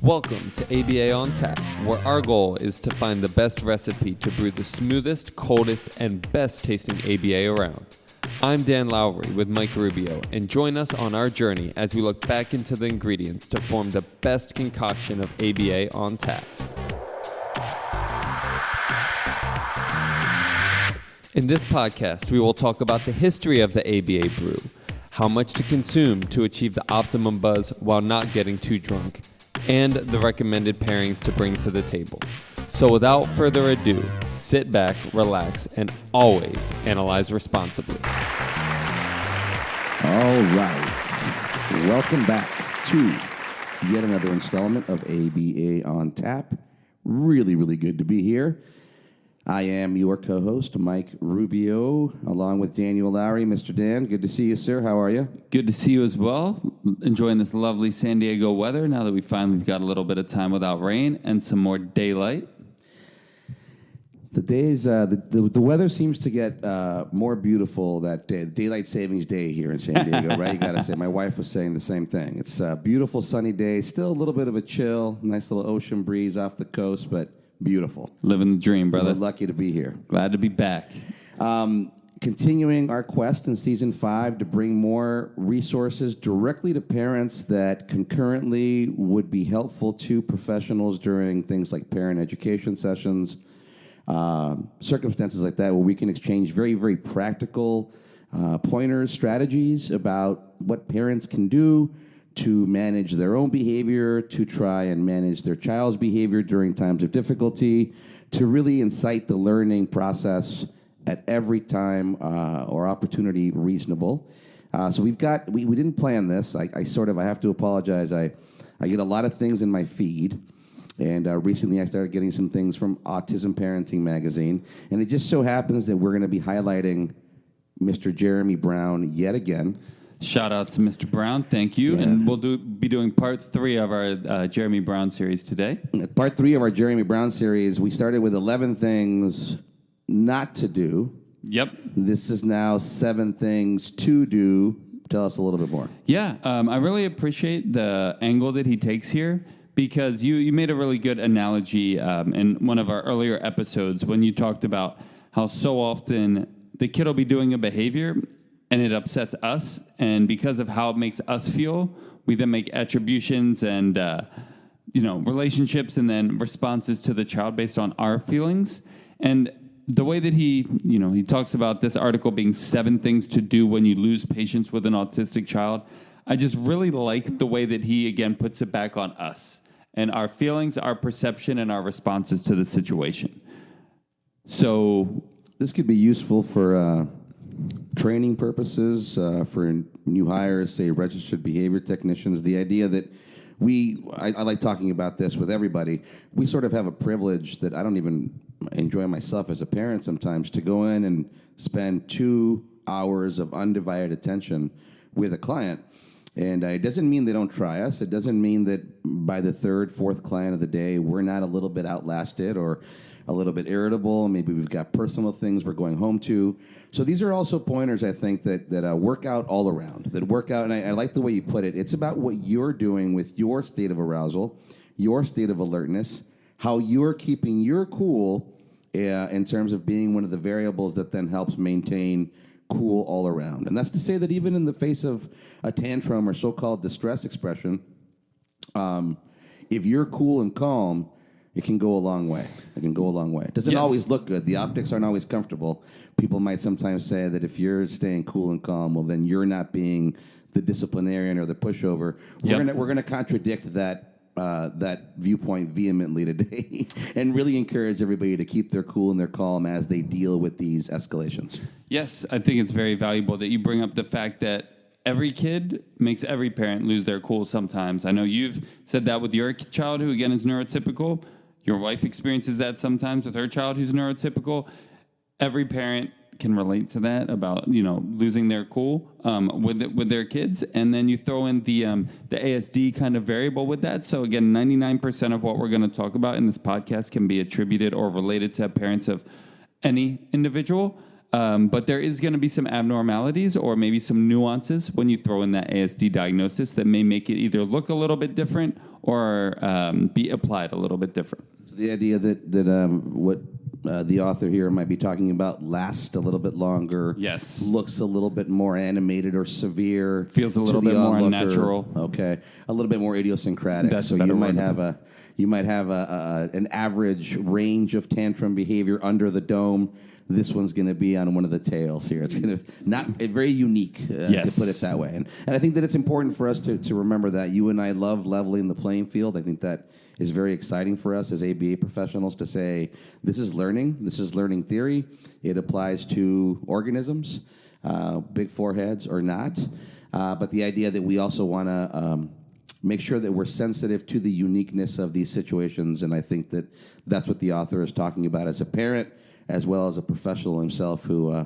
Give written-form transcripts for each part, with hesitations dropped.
Welcome to ABA on Tap, where our goal is to find the best recipe to brew the smoothest, coldest, and best tasting ABA around. I'm Dan Lowry with Mike Rubio, and join us on our journey as we look back into the ingredients to form the best concoction of ABA on tap. In this podcast, we will talk about the history of the ABA brew, how much to consume to achieve the optimum buzz while not getting too drunk, and the recommended pairings to bring to the table. So without further ado, sit back, relax, and always analyze responsibly. All right. Welcome back to yet another installment of ABA on Tap. Really, really good to be here. I am your co-host, Mike Rubio, along with Daniel Lowry. Mr. Dan, good to see you, sir. How are you? Good to see you as well. Enjoying this lovely San Diego weather now that we finally got a little bit of time without rain and some more daylight. The days, the weather seems to get more beautiful that day. Daylight savings day here in San Diego, right? You got to say. My wife was saying the same thing. It's a beautiful sunny day. Still a little bit of a chill, nice little ocean breeze off the coast, but beautiful. Living the dream, brother. We're lucky to be here. Glad to be back. Continuing our quest in Season 5 to bring more resources directly to parents that concurrently would be helpful to professionals during things like parent education sessions, circumstances like that where we can exchange very, very practical pointers, strategies about what parents can do to manage their own behavior, to try and manage their child's behavior during times of difficulty, to really incite the learning process at every time or opportunity reasonable. So we didn't plan this. I have to apologize. I get a lot of things in my feed. And recently I started getting some things from Autism Parenting Magazine. And it just so happens that we're going to be highlighting Mr. Jeremy Brown yet again. Shout out to Mr. Brown. Thank you. Yeah. And we'll be doing part 3 of our Jeremy Brown series today. Part 3 of our Jeremy Brown series, we started with 11 things not to do. Yep. This is now 7 things to do. Tell us a little bit more. Yeah. I really appreciate the angle that he takes here, because you made a really good analogy in one of our earlier episodes when you talked about how so often the kid will be doing a behavior and it upsets us, and because of how it makes us feel, we then make attributions and relationships and then responses to the child based on our feelings. And the way that he talks about this article being 7 things to do when you lose patience with an autistic child, I just really like the way that he again puts it back on us and our feelings, our perception, and our responses to the situation. So this could be useful for training purposes, for new hires, say registered behavior technicians. The idea that I like talking about this with everybody. We sort of have a privilege that I don't even enjoy myself as a parent sometimes, to go in and spend 2 hours of undivided attention with a client. And it doesn't mean they don't try us. It doesn't mean that by the 3rd, 4th client of the day, we're not a little bit outlasted or a little bit irritable. Maybe we've got personal things we're going home to. So these are also pointers, I think, that work out all around, that work out. And I like the way you put it. It's about what you're doing with your state of arousal, your state of alertness, how you're keeping your cool in terms of being one of the variables that then helps maintain cool all around. And that's to say that even in the face of a tantrum or so-called distress expression, if you're cool and calm, it can go a long way. It can go a long way. It doesn't always look good. The optics aren't always comfortable. People might sometimes say that if you're staying cool and calm, well, then you're not being the disciplinarian or the pushover. We're gonna contradict that viewpoint vehemently today and really encourage everybody to keep their cool and their calm as they deal with these escalations. Yes, I think it's very valuable that you bring up the fact that every kid makes every parent lose their cool sometimes. I know you've said that with your child, who again is neurotypical. Your wife experiences that sometimes with her child who's neurotypical. Every parent can relate to that about losing their cool with their kids, and then you throw in the ASD kind of variable with that. So again, 99% of what we're going to talk about in this podcast can be attributed or related to parents of any individual. But there is going to be some abnormalities or maybe some nuances when you throw in that ASD diagnosis that may make it either look a little bit different or be applied a little bit different. So the idea that what the author here might be talking about lasts a little bit longer. Yes. Looks a little bit more animated or severe. Feels a little bit more unnatural. Okay. A little bit more idiosyncratic. That's so a better you might word. have an average range of tantrum behavior under the dome. This one's going to be on one of the tails here. It's going to not very unique, Yes. to put it that way. And I think that it's important for us to remember that you and I love leveling the playing field. I think that is very exciting for us as ABA professionals to say, this is learning theory. It applies to organisms, big foreheads or not. But the idea that we also want to make sure that we're sensitive to the uniqueness of these situations, and I think that that's what the author is talking about as a parent, as well as a professional himself who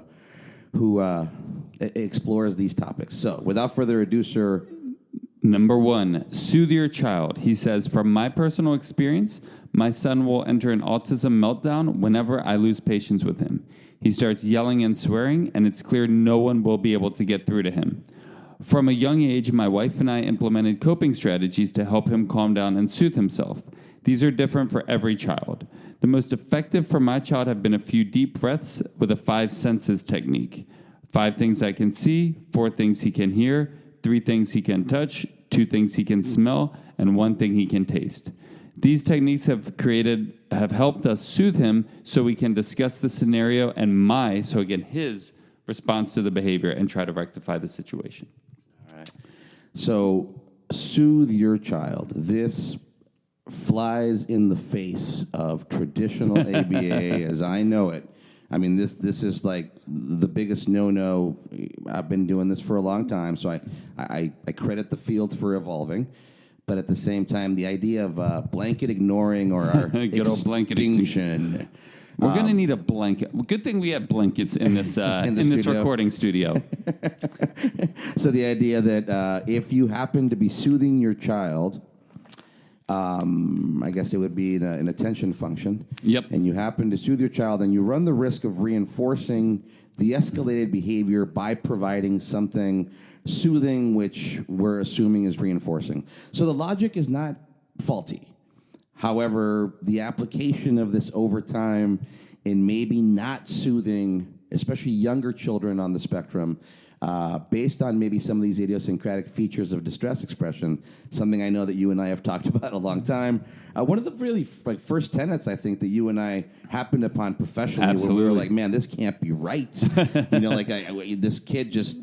explores these topics. So, without further ado, sir. Number 1, soothe your child. He says, from my personal experience, my son will enter an autism meltdown whenever I lose patience with him. He starts yelling and swearing, and it's clear no one will be able to get through to him. From a young age, my wife and I implemented coping strategies to help him calm down and soothe himself. These are different for every child. The most effective for my child have been a few deep breaths with a 5 senses technique. 5 things I can see, 4 things he can hear, 3 things he can touch, 2 things he can smell, and 1 thing he can taste. These techniques have helped us soothe him so we can discuss the scenario and his response to the behavior and try to rectify the situation. All right. So, soothe your child. This flies in the face of traditional ABA as I know it. I mean, this is like the biggest no-no. I've been doing this for a long time, so I credit the field for evolving. But at the same time, the idea of blanket ignoring or our Good old blanket extinction. We're going to need a blanket. Good thing we have blankets in this in this studio. recording studio. So the idea that if you happen to be soothing your child, I guess it would be an attention function. Yep. And you happen to soothe your child, and you run the risk of reinforcing the escalated behavior by providing something soothing, which we're assuming is reinforcing. So the logic is not faulty. However, the application of this over time in maybe not soothing, especially younger children on the spectrum, based on maybe some of these idiosyncratic features of distress expression, something I know that you and I have talked about a long time. One of the really first tenets I think that you and I happened upon professionally, where we were like, man, this can't be right. This kid just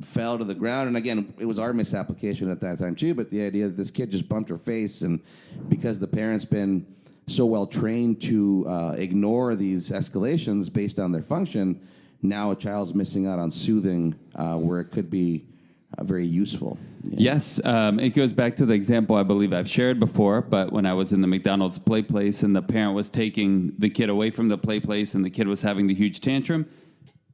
fell to the ground. And again, it was our misapplication at that time too, but the idea that this kid just bumped her face, and because the parent's been so well trained to ignore these escalations based on their function, now a child's missing out on soothing where it could be very useful. Yes, it goes back to the example I believe I've shared before, but when I was in the McDonald's play place and the parent was taking the kid away from the play place and the kid was having the huge tantrum,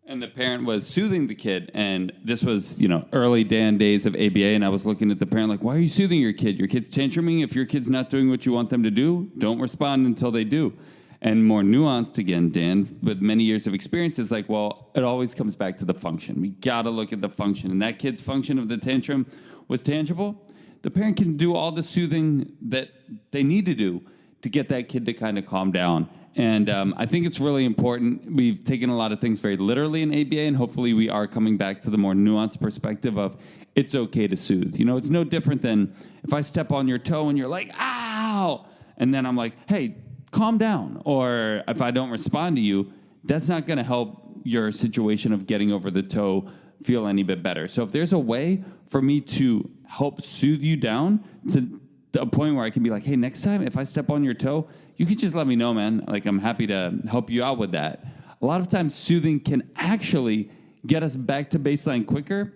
and the parent was soothing the kid, and this was, early days of ABA, and I was looking at the parent like, why are you soothing your kid? Your kid's tantruming. If your kid's not doing what you want them to do, don't respond until they do. And more nuanced, again, Dan, with many years of experience, is like, well, it always comes back to the function. We got to look at the function. And that kid's function of the tantrum was tangible. The parent can do all the soothing that they need to do to get that kid to kind of calm down. And I think it's really important. We've taken a lot of things very literally in ABA, and hopefully we are coming back to the more nuanced perspective of it's okay to soothe. It's no different than if I step on your toe and you're like, ow! And then I'm like, hey, calm down. Or if I don't respond to you, that's not going to help your situation of getting over the toe feel any bit better. So if there's a way for me to help soothe you down to a point where I can be like, hey, next time if I step on your toe, you can just let me know, man. Like, I'm happy to help you out with that. A lot of times soothing can actually get us back to baseline quicker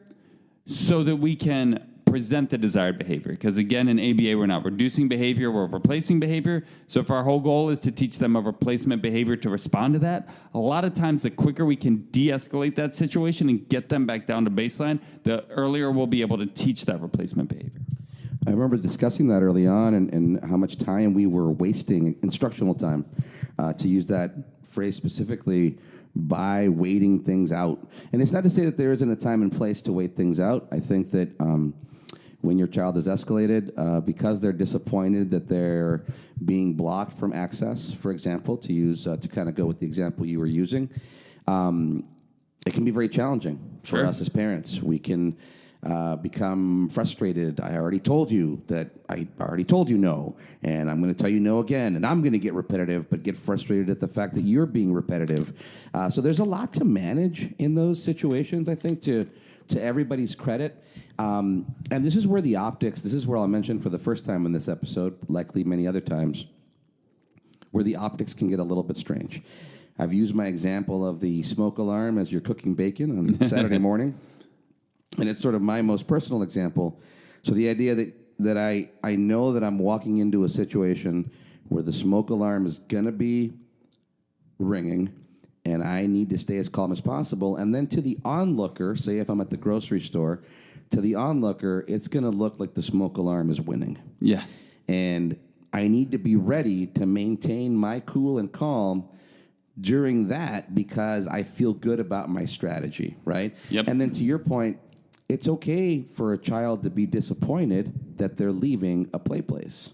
so that we can present the desired behavior. Because again, in ABA, we're not reducing behavior, we're replacing behavior. So if our whole goal is to teach them a replacement behavior to respond to that, a lot of times the quicker we can de-escalate that situation and get them back down to baseline, the earlier we'll be able to teach that replacement behavior. I remember discussing that early on and how much time we were wasting, instructional time, to use that phrase specifically by waiting things out. And it's not to say that there isn't a time and place to wait things out. I think that when your child is escalated, because they're disappointed that they're being blocked from access, for example, to kind of go with the example you were using, it can be very challenging for us as parents. We can become frustrated. I already told you no, and I'm going to tell you no again, and I'm going to get repetitive, but get frustrated at the fact that you're being repetitive. So there's a lot to manage in those situations, I think, to everybody's credit. And this is where I'll mention for the first time in this episode, likely many other times, where the optics can get a little bit strange. I've used my example of the smoke alarm as you're cooking bacon on Saturday morning. And it's sort of my most personal example. So the idea that I know that I'm walking into a situation where the smoke alarm is going to be ringing, and I need to stay as calm as possible. And then to the onlooker, say if I'm at the grocery store, to the onlooker, it's going to look like the smoke alarm is winning. Yeah. And I need to be ready to maintain my cool and calm during that because I feel good about my strategy, right? Yep. And then to your point, it's okay for a child to be disappointed that they're leaving a play place.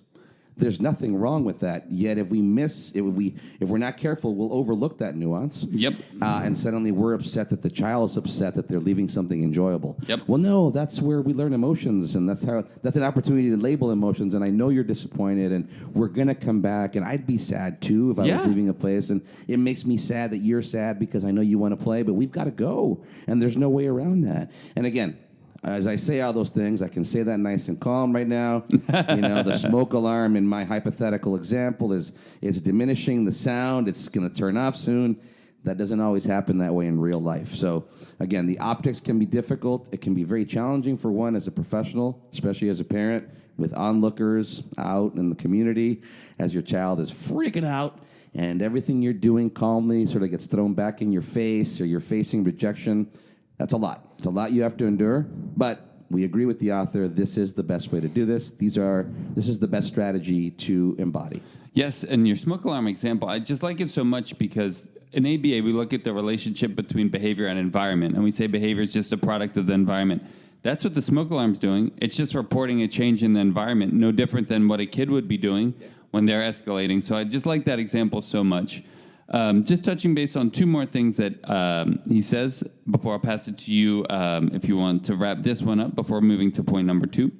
There's nothing wrong with that. Yet if we're not careful, we'll overlook that nuance. Yep. And suddenly we're upset that the child is upset that they're leaving something enjoyable. Yep. Well, no, that's where we learn emotions, and that's an opportunity to label emotions. And I know you're disappointed, and we're gonna come back. And I'd be sad too if I was leaving a place, and it makes me sad that you're sad because I know you want to play, but we've got to go, and there's no way around that. And again, as I say all those things, I can say that nice and calm right now. The smoke alarm in my hypothetical example is diminishing the sound. It's going to turn off soon. That doesn't always happen that way in real life. So, again, the optics can be difficult. It can be very challenging for one as a professional, especially as a parent, with onlookers out in the community as your child is freaking out and everything you're doing calmly sort of gets thrown back in your face or you're facing rejection. That's a lot. It's a lot you have to endure, but we agree with the author. This is the best way to do this. This is the best strategy to embody. Yes, and your smoke alarm example, I just like it so much because in ABA, we look at the relationship between behavior and environment, and we say behavior is just a product of the environment. That's what the smoke alarm's doing. It's just reporting a change in the environment, no different than what a kid would be doing when they're escalating. So I just like that example so much. Just touching base on two more things that he says before I pass it to you, if you want to wrap this one up before moving to point number 2.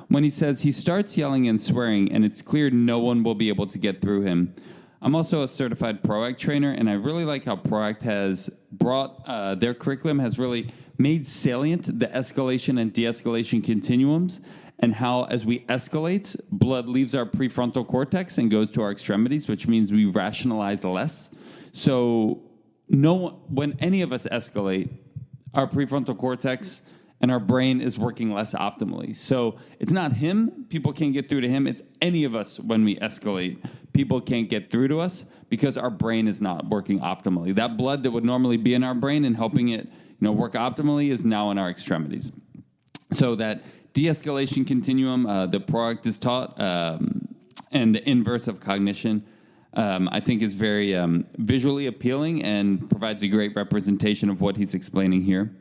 When he says he starts yelling and swearing, and it's clear no one will be able to get through him. I'm also a certified ProAct trainer, and I really like how ProAct has brought their curriculum has really made salient the escalation and de-escalation continuums, and how as we escalate, blood leaves our prefrontal cortex and goes to our extremities, which means we rationalize less. So when any of us escalate, our prefrontal cortex and our brain is working less optimally. So it's not him, people can't get through to him, it's any of us when we escalate. People can't get through to us because our brain is not working optimally. That blood that would normally be in our brain and helping it work optimally is now in our extremities. So that de-escalation continuum, the ProAct is taught, and the inverse of cognition, I think is very visually appealing and provides a great representation of what he's explaining here.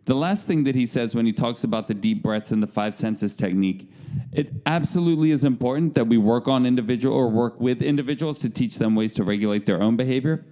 The last thing that he says when he talks about the deep breaths and the 5 senses technique, it absolutely is important that we work with individuals to teach them ways to regulate their own behavior.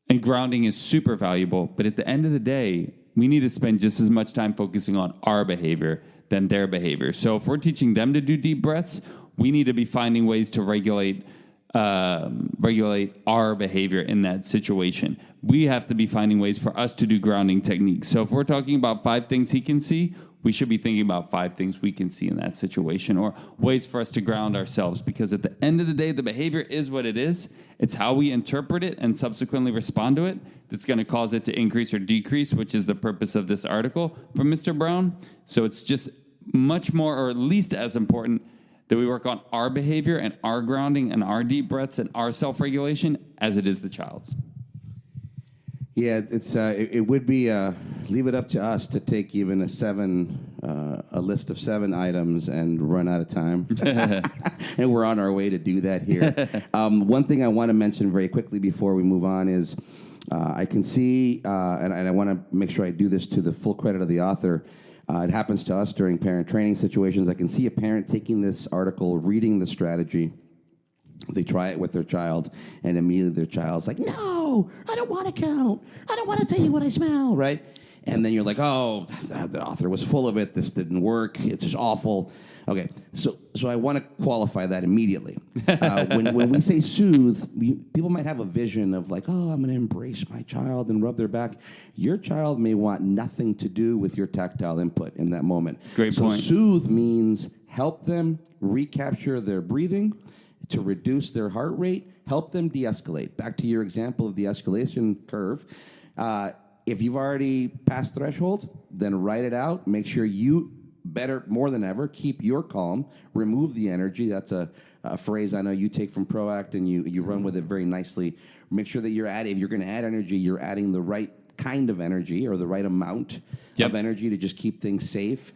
And grounding is super valuable, but at the end of the day, we need to spend just as much time focusing on our behavior than their behavior. So if we're teaching them to do deep breaths, we need to be finding ways to regulate our behavior in that situation. We have to be finding ways for us to do grounding techniques. So if we're talking about 5 things he can see, we should be thinking about 5 things we can see in that situation, or ways for us to ground ourselves, because at the end of the day, the behavior is what it is. It's how we interpret it and subsequently respond to it that's going to cause it to increase or decrease, which is the purpose of this article from Mr. Brown. So it's just much more, or at least as important, that we work on our behavior and our grounding and our deep breaths and our self-regulation as it is the child's. Yeah, it would be leave it up to us to take even a 7 a list of 7 items and run out of time. And we're on our way to do that here. One thing I want to mention very quickly before we move on is I can see, and I want to make sure I do this to the full credit of the author. It happens to us during parent training situations. I can see a parent taking this article, reading the strategy. They try it with their child, and immediately their child's like, no, I don't want to count. I don't want to tell you what I smell, right? And then you're like, oh, the author was full of it. This didn't work. It's just awful. Okay, so I want to qualify that immediately. When we say soothe, people might have a vision of like, oh, I'm going to embrace my child and rub their back. Your child may want nothing to do with your tactile input in that moment. Great point. So soothe means help them recapture their breathing, to reduce their heart rate, help them de-escalate. Back to your example of the escalation curve. If you've already passed threshold, then write it out. Make sure you, better, more than ever, keep your calm. Remove the energy. That's a phrase I know you take from ProAct, and you run with it very nicely. Make sure that if you're going to add energy, you're adding the right kind of energy or the right amount of energy to just keep things safe.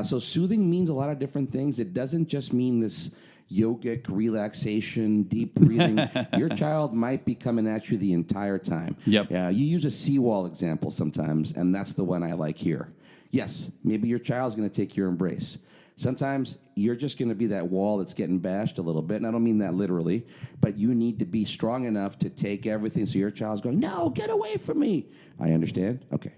So soothing means a lot of different things. It doesn't just mean this yogic relaxation, deep breathing. Your child might be coming at you the entire time. You use a seawall example sometimes, and that's the one I like here. Yes, maybe your child's going to take your embrace. Sometimes you're just going to be that wall that's getting bashed a little bit, and I don't mean that literally, but you need to be strong enough to take everything, so your child's going, no, get away from me. I understand. Okay.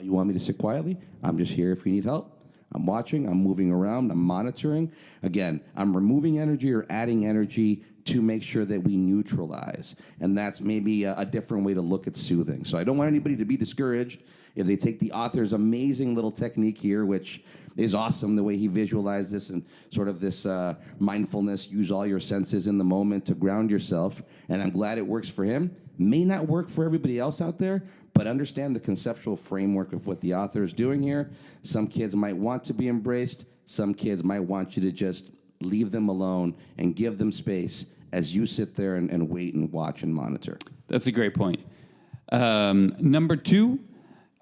You want me to sit quietly? I'm just here if you need help. I'm watching, I'm moving around, I'm monitoring. Again, I'm removing energy or adding energy to make sure that we neutralize. And that's maybe a different way to look at soothing. So I don't want anybody to be discouraged if they take the author's amazing little technique here, which is awesome, the way he visualized this and sort of this mindfulness, use all your senses in the moment to ground yourself. And I'm glad it works for him. May not work for everybody else out there, but understand the conceptual framework of what the author is doing here. Some kids might want to be embraced. Some kids might want you to just leave them alone and give them space as you sit there and wait and watch and monitor. That's a great point. Number 2,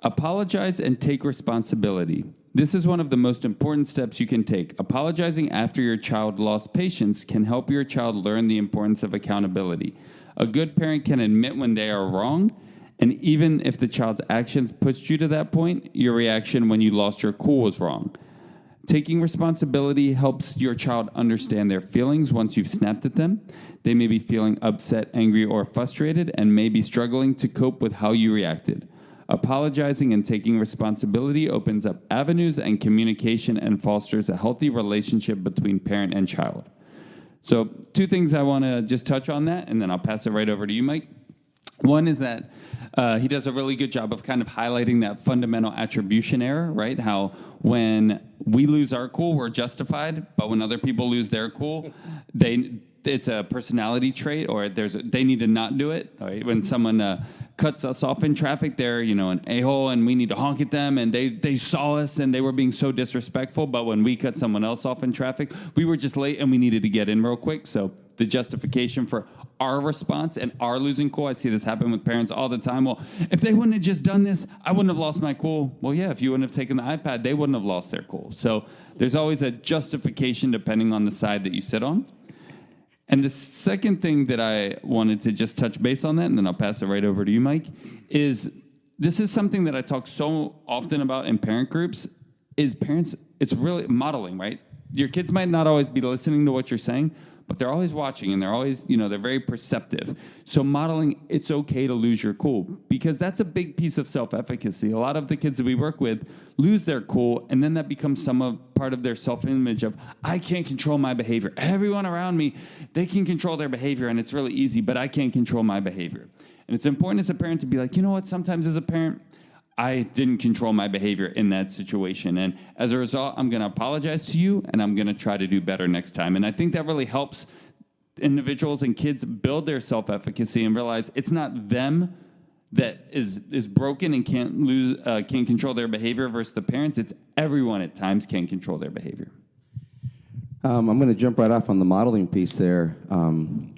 apologize and take responsibility. This is one of the most important steps you can take. Apologizing after your child lost patience can help your child learn the importance of accountability. A good parent can admit when they are wrong, and even if the child's actions pushed you to that point, your reaction when you lost your cool was wrong. Taking responsibility helps your child understand their feelings once you've snapped at them. They may be feeling upset, angry, or frustrated, and may be struggling to cope with how you reacted. Apologizing and taking responsibility opens up avenues and communication and fosters a healthy relationship between parent and child. So 2 things I want to just touch on that, and then I'll pass it right over to you, Mike. One is that he does a really good job of kind of highlighting that fundamental attribution error, right? How when we lose our cool, we're justified, but when other people lose their cool, it's a personality trait, or they need to not do it. Right? When someone cuts us off in traffic, they're an a-hole, and we need to honk at them, and they saw us, and they were being so disrespectful. But when we cut someone else off in traffic, we were just late, and we needed to get in real quick. So the justification for our response and our losing cool. I see this happen with parents all the time. Well, if they wouldn't have just done this, I wouldn't have lost my cool. Well, yeah, if you wouldn't have taken the iPad, they wouldn't have lost their cool. So there's always a justification depending on the side that you sit on. And the second thing that I wanted to just touch base on that, and then I'll pass it right over to you, Mike, is this is something that I talk so often about in parent groups, is parents, it's really modeling, right? Your kids might not always be listening to what you're saying, but they're always watching, and they're always, they're very perceptive. So modeling, it's okay to lose your cool, because that's a big piece of self-efficacy. A lot of the kids that we work with lose their cool, and then that becomes part of their self-image of, I can't control my behavior. Everyone around me, they can control their behavior, and it's really easy, but I can't control my behavior. And it's important as a parent to be like, you know what, sometimes as a parent, I didn't control my behavior in that situation. And as a result, I'm going to apologize to you, and I'm going to try to do better next time. And I think that really helps individuals and kids build their self-efficacy and realize it's not them that is broken and can't control their behavior versus the parents. It's everyone at times can't control their behavior. I'm going to jump right off on the modeling piece there. Again,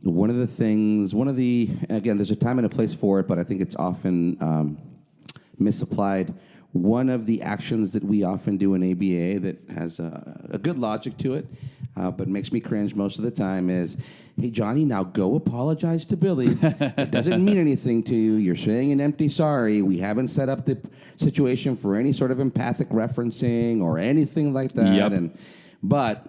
there's a time and a place for it, but I think it's often misapplied. one of the actions that we often do in ABA that has a good logic to it, but makes me cringe most of the time is, hey, Johnny, now go apologize to Billy. It doesn't mean anything to you. You're saying an empty sorry. We haven't set up the situation for any sort of empathic referencing or anything like that. Yep. But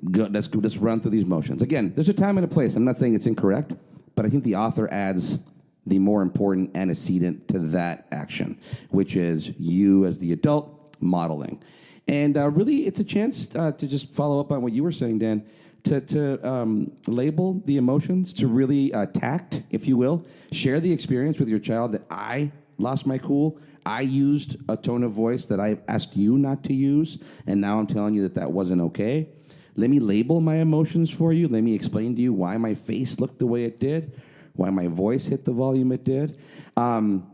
let's run through these motions. Again, there's a time and a place. I'm not saying it's incorrect, but I think the author adds the more important antecedent to that action, which is you as the adult modeling. And really, it's a chance to just follow up on what you were saying, Dan, to label the emotions, to really tact, if you will, share the experience with your child that I lost my cool. I used a tone of voice that I asked you not to use, and now I'm telling you that wasn't okay. Let me label my emotions for you. Let me explain to you why my face looked the way it did, why my voice hit the volume it did. And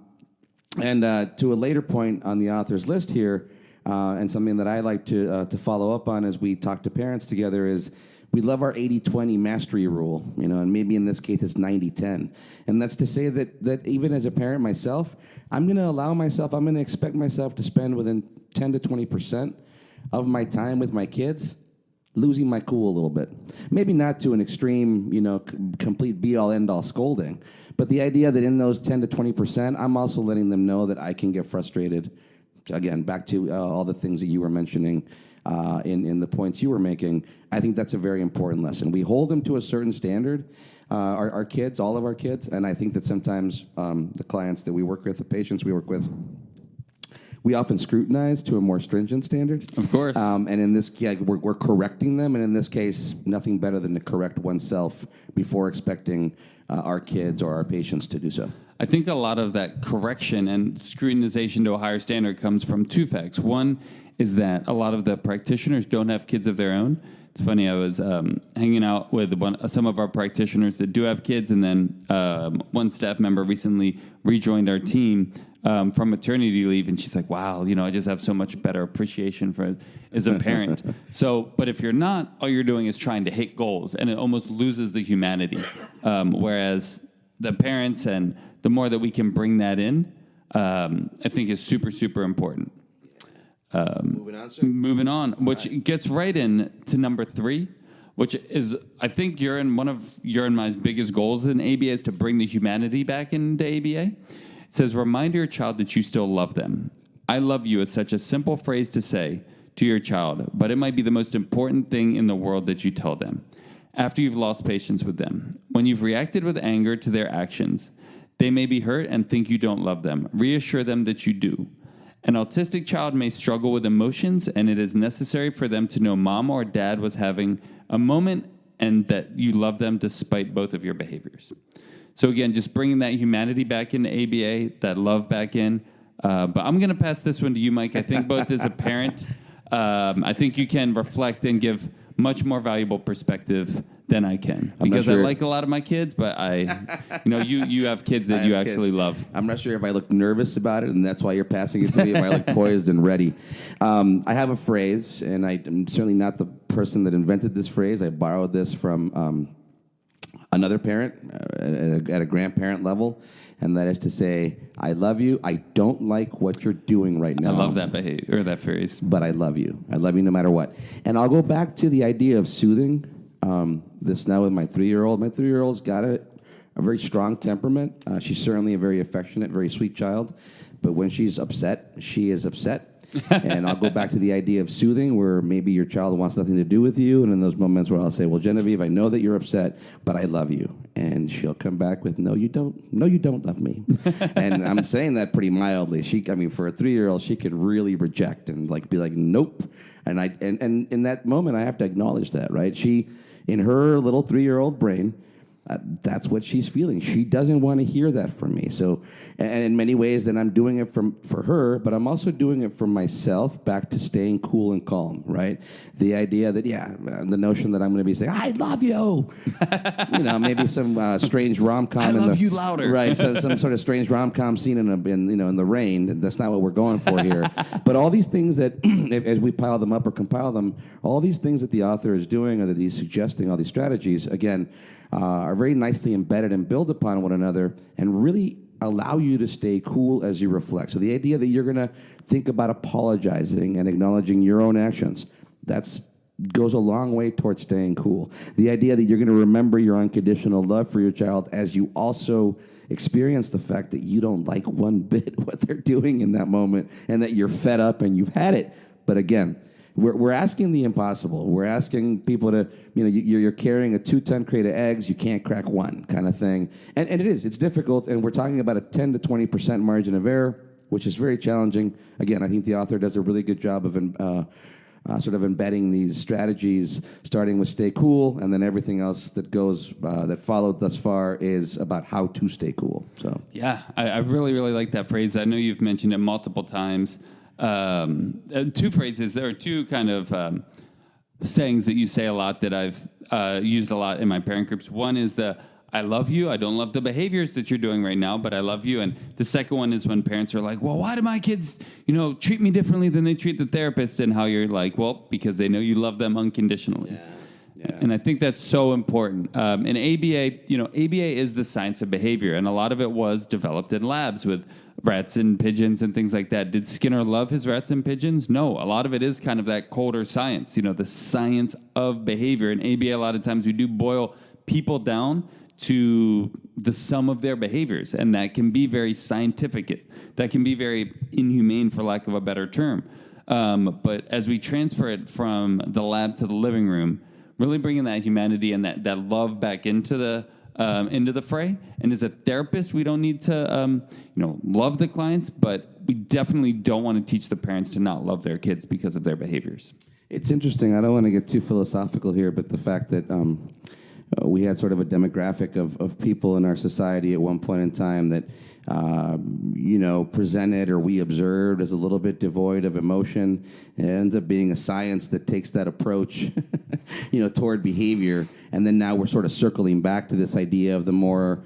to a later point on the author's list here, and something that I like to follow up on as we talk to parents together is we love our 80-20 mastery rule, and maybe in this case it's 90-10. And that's to say that even as a parent myself, I'm going to expect myself to spend within 10 to 20% of my time with my kids losing my cool a little bit. Maybe not to an extreme, complete be-all, end-all scolding, but the idea that in those 10 to 20%, I'm also letting them know that I can get frustrated. Again, back to all the things that you were mentioning in the points you were making. I think that's a very important lesson. We hold them to a certain standard, our kids, all of our kids, and I think that sometimes the clients that we work with, the patients we work with, we often scrutinize to a more stringent standard. Of course. And in this, we're correcting them, and in this case, nothing better than to correct oneself before expecting our kids or our patients to do so. I think a lot of that correction and scrutinization to a higher standard comes from two facts. One is that a lot of the practitioners don't have kids of their own. It's funny, I was hanging out with some of our practitioners that do have kids, and then one staff member recently rejoined our team from maternity leave, and she's like, wow, I just have so much better appreciation for it as a parent. But if you're not, all you're doing is trying to hit goals, and it almost loses the humanity. Whereas the parents, and the more that we can bring that in, I think is super, super important. Moving on, which gets right in to number 3, which is, I think one of your and my biggest goals in ABA is to bring the humanity back into ABA. It says, remind your child that you still love them. I love you is such a simple phrase to say to your child, but it might be the most important thing in the world that you tell them. After you've lost patience with them, when you've reacted with anger to their actions, they may be hurt and think you don't love them. Reassure them that you do. An autistic child may struggle with emotions, and it is necessary for them to know mom or dad was having a moment and that you love them despite both of your behaviors. So again, just bringing that humanity back into ABA, that love back in. But I'm going to pass this one to you, Mike. I think both as a parent, I think you can reflect and give much more valuable perspective than I can, because I like a lot of my kids, but you have kids that you actually love. I'm not sure if I look nervous about it, and that's why you're passing it to me. If I look poised and ready, I have a phrase, and I'm certainly not the person that invented this phrase. I borrowed this from another parent at a grandparent level, and that is to say, I love you. I don't like what you're doing right now. I love that behavior, or that phrase. But I love you. I love you no matter what. And I'll go back to the idea of soothing. This now with my 3-year-old. My 3-year-old's got a very strong temperament. She's certainly a very affectionate, very sweet child. But when she's upset, she is upset. And I'll go back to the idea of soothing, where maybe your child wants nothing to do with you. And in those moments where I'll say, well, Genevieve, I know that you're upset, but I love you. And she'll come back with, no, you don't. No, you don't love me. And I'm saying that pretty mildly. For a 3-year-old, she can really reject and be like, nope. And in that moment, I have to acknowledge that, right? She, in her little 3-year-old brain, that's what she's feeling. She doesn't want to hear that from me. So, and in many ways, then I'm doing it for her, but I'm also doing it for myself, back to staying cool and calm, right? The idea that, the notion that I'm going to be saying, I love you. Maybe some strange rom-com. I love you louder. Right, so some sort of strange rom-com scene in the rain. That's not what we're going for here. But all these things that, as we pile them up or compile them, all these things that the author is doing or that he's suggesting, all these strategies, again, are very nicely embedded and build upon one another and really allow you to stay cool as you reflect. So the idea that you're going to think about apologizing and acknowledging your own actions, that's goes a long way towards staying cool. The idea that you're going to remember your unconditional love for your child as you also experience the fact that you don't like one bit what they're doing in that moment and that you're fed up and you've had it. But again, we're asking the impossible. We're asking people to, you're carrying a 2-ton crate of eggs, you can't crack one kind of thing. And it is. It's difficult, and we're talking about a 10 to 20% margin of error, which is very challenging. Again, I think the author does a really good job of sort of embedding these strategies, starting with stay cool, and then everything else that goes that followed thus far is about how to stay cool. So yeah, I really, really like that phrase. I know you've mentioned it multiple times. Two phrases, there are two kind of sayings that you say a lot that I've used a lot in my parent groups. One is the I love you. I don't love the behaviors that you're doing right now, but I love you. And the second one is when parents are like, well, why do my kids, treat me differently than they treat the therapist? And how you're like, well, because they know you love them unconditionally. Yeah. And I think that's so important. And ABA is the science of behavior. And a lot of it was developed in labs with rats and pigeons and things like that. Did Skinner love his rats and pigeons? No. A lot of it is kind of that colder science, the science of behavior. In ABA, a lot of times we do boil people down to the sum of their behaviors, and that can be very scientific. That can be very inhumane, for lack of a better term. But as we transfer it from the lab to the living room, really bringing that humanity and that love back into the fray. And as a therapist, we don't need to love the clients, but we definitely don't want to teach the parents to not love their kids because of their behaviors. It's interesting. I don't want to get too philosophical here, but the fact that we had sort of a demographic of people in our society at one point in time that, presented or we observed as a little bit devoid of emotion. It ends up being a science that takes that approach, toward behavior. And then now we're sort of circling back to this idea of the more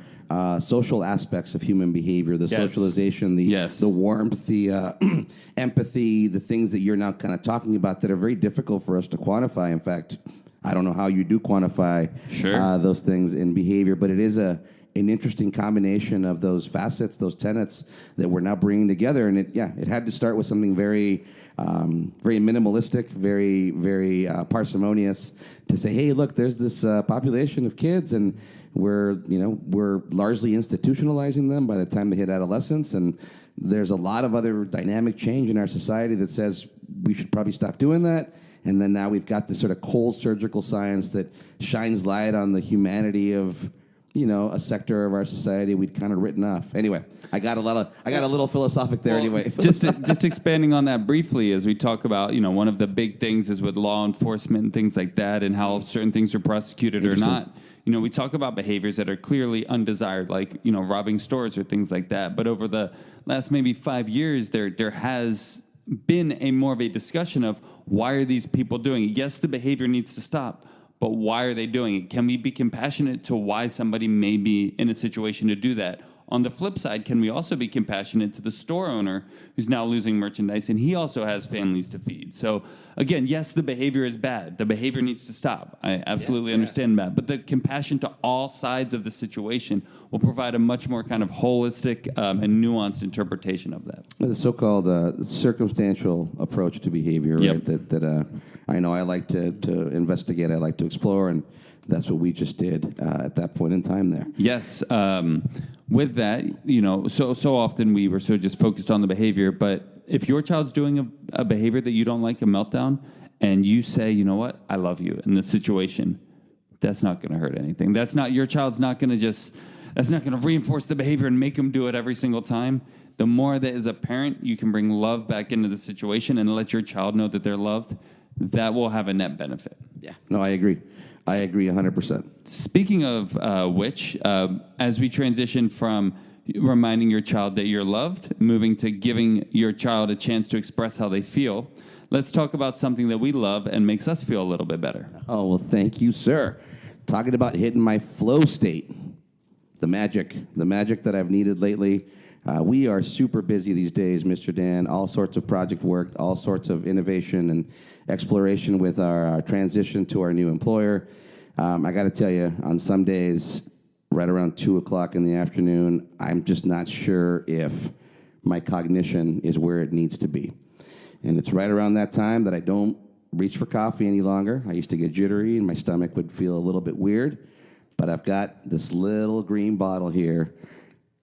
social aspects of human behavior, the socialization, the warmth, the empathy, the things that you're now kind of talking about that are very difficult for us to quantify. In fact, I don't know how you do quantify those things in behavior, but it is an interesting combination of those facets, those tenets that we're now bringing together. And it had to start with something very, very minimalistic, very, very parsimonious to say, hey, look, there's this population of kids, and we're largely institutionalizing them by the time they hit adolescence, and there's a lot of other dynamic change in our society that says we should probably stop doing that. And then now we've got this sort of cold surgical science that shines light on the humanity of, a sector of our society we'd kind of written off. Anyway, I got a little philosophic there. Anyway, just expanding on that briefly, as we talk about, one of the big things is with law enforcement and things like that, and how certain things are prosecuted or not. We talk about behaviors that are clearly undesired, like robbing stores or things like that. But over the last maybe 5 years, there has been more of a discussion of why are these people doing it? Yes, the behavior needs to stop, but why are they doing it? Can we be compassionate to why somebody may be in a situation to do that? On the flip side, can we also be compassionate to the store owner who's now losing merchandise, and he also has families to feed? So again, yes, the behavior is bad. The behavior needs to stop. I absolutely understand that. But the compassion to all sides of the situation will provide a much more kind of holistic and nuanced interpretation of that. The so-called circumstantial approach to behavior, right? That I know I like to investigate, I like to explore, and that's what we just did at that point in time there. Yes. With that, so often we were so just focused on the behavior, but if your child's doing a behavior that you don't like, a meltdown, and you say, you know what, I love you in this situation, that's not going to hurt anything. Your child's not going to reinforce the behavior and make them do it every single time. The more that as a parent, you can bring love back into the situation and let your child know that they're loved, that will have a net benefit. Yeah. No, I agree. I agree 100%. Speaking of which, as we transition from reminding your child that you're loved, moving to giving your child a chance to express how they feel, let's talk about something that we love and makes us feel a little bit better. Oh, well, thank you, sir. Talking about hitting my flow state, the magic that I've needed lately. We are super busy these days, Mr. Dan. All sorts of project work, all sorts of innovation and exploration with our transition to our new employer. I got to tell you, on some days, right around 2 o'clock in the afternoon, I'm just not sure if my cognition is where it needs to be. And it's right around that time that I don't reach for coffee any longer. I used to get jittery and my stomach would feel a little bit weird. But I've got this little green bottle here.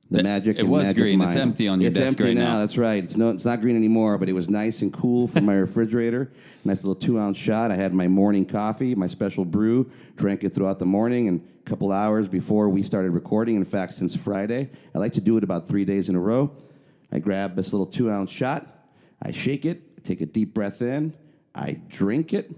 The magic. It was magic green. mind. It's empty on your it's desk empty right now. now. That's right. It's not green anymore, but it was nice and cool from my refrigerator. Nice little 2-ounce shot. I had my morning coffee, my special brew, drank it throughout the morning, and a couple hours before we started recording. In fact, since Friday, I like to do it about 3 days in a row. I grab this little 2-ounce shot. I shake it, take a deep breath in, I drink it,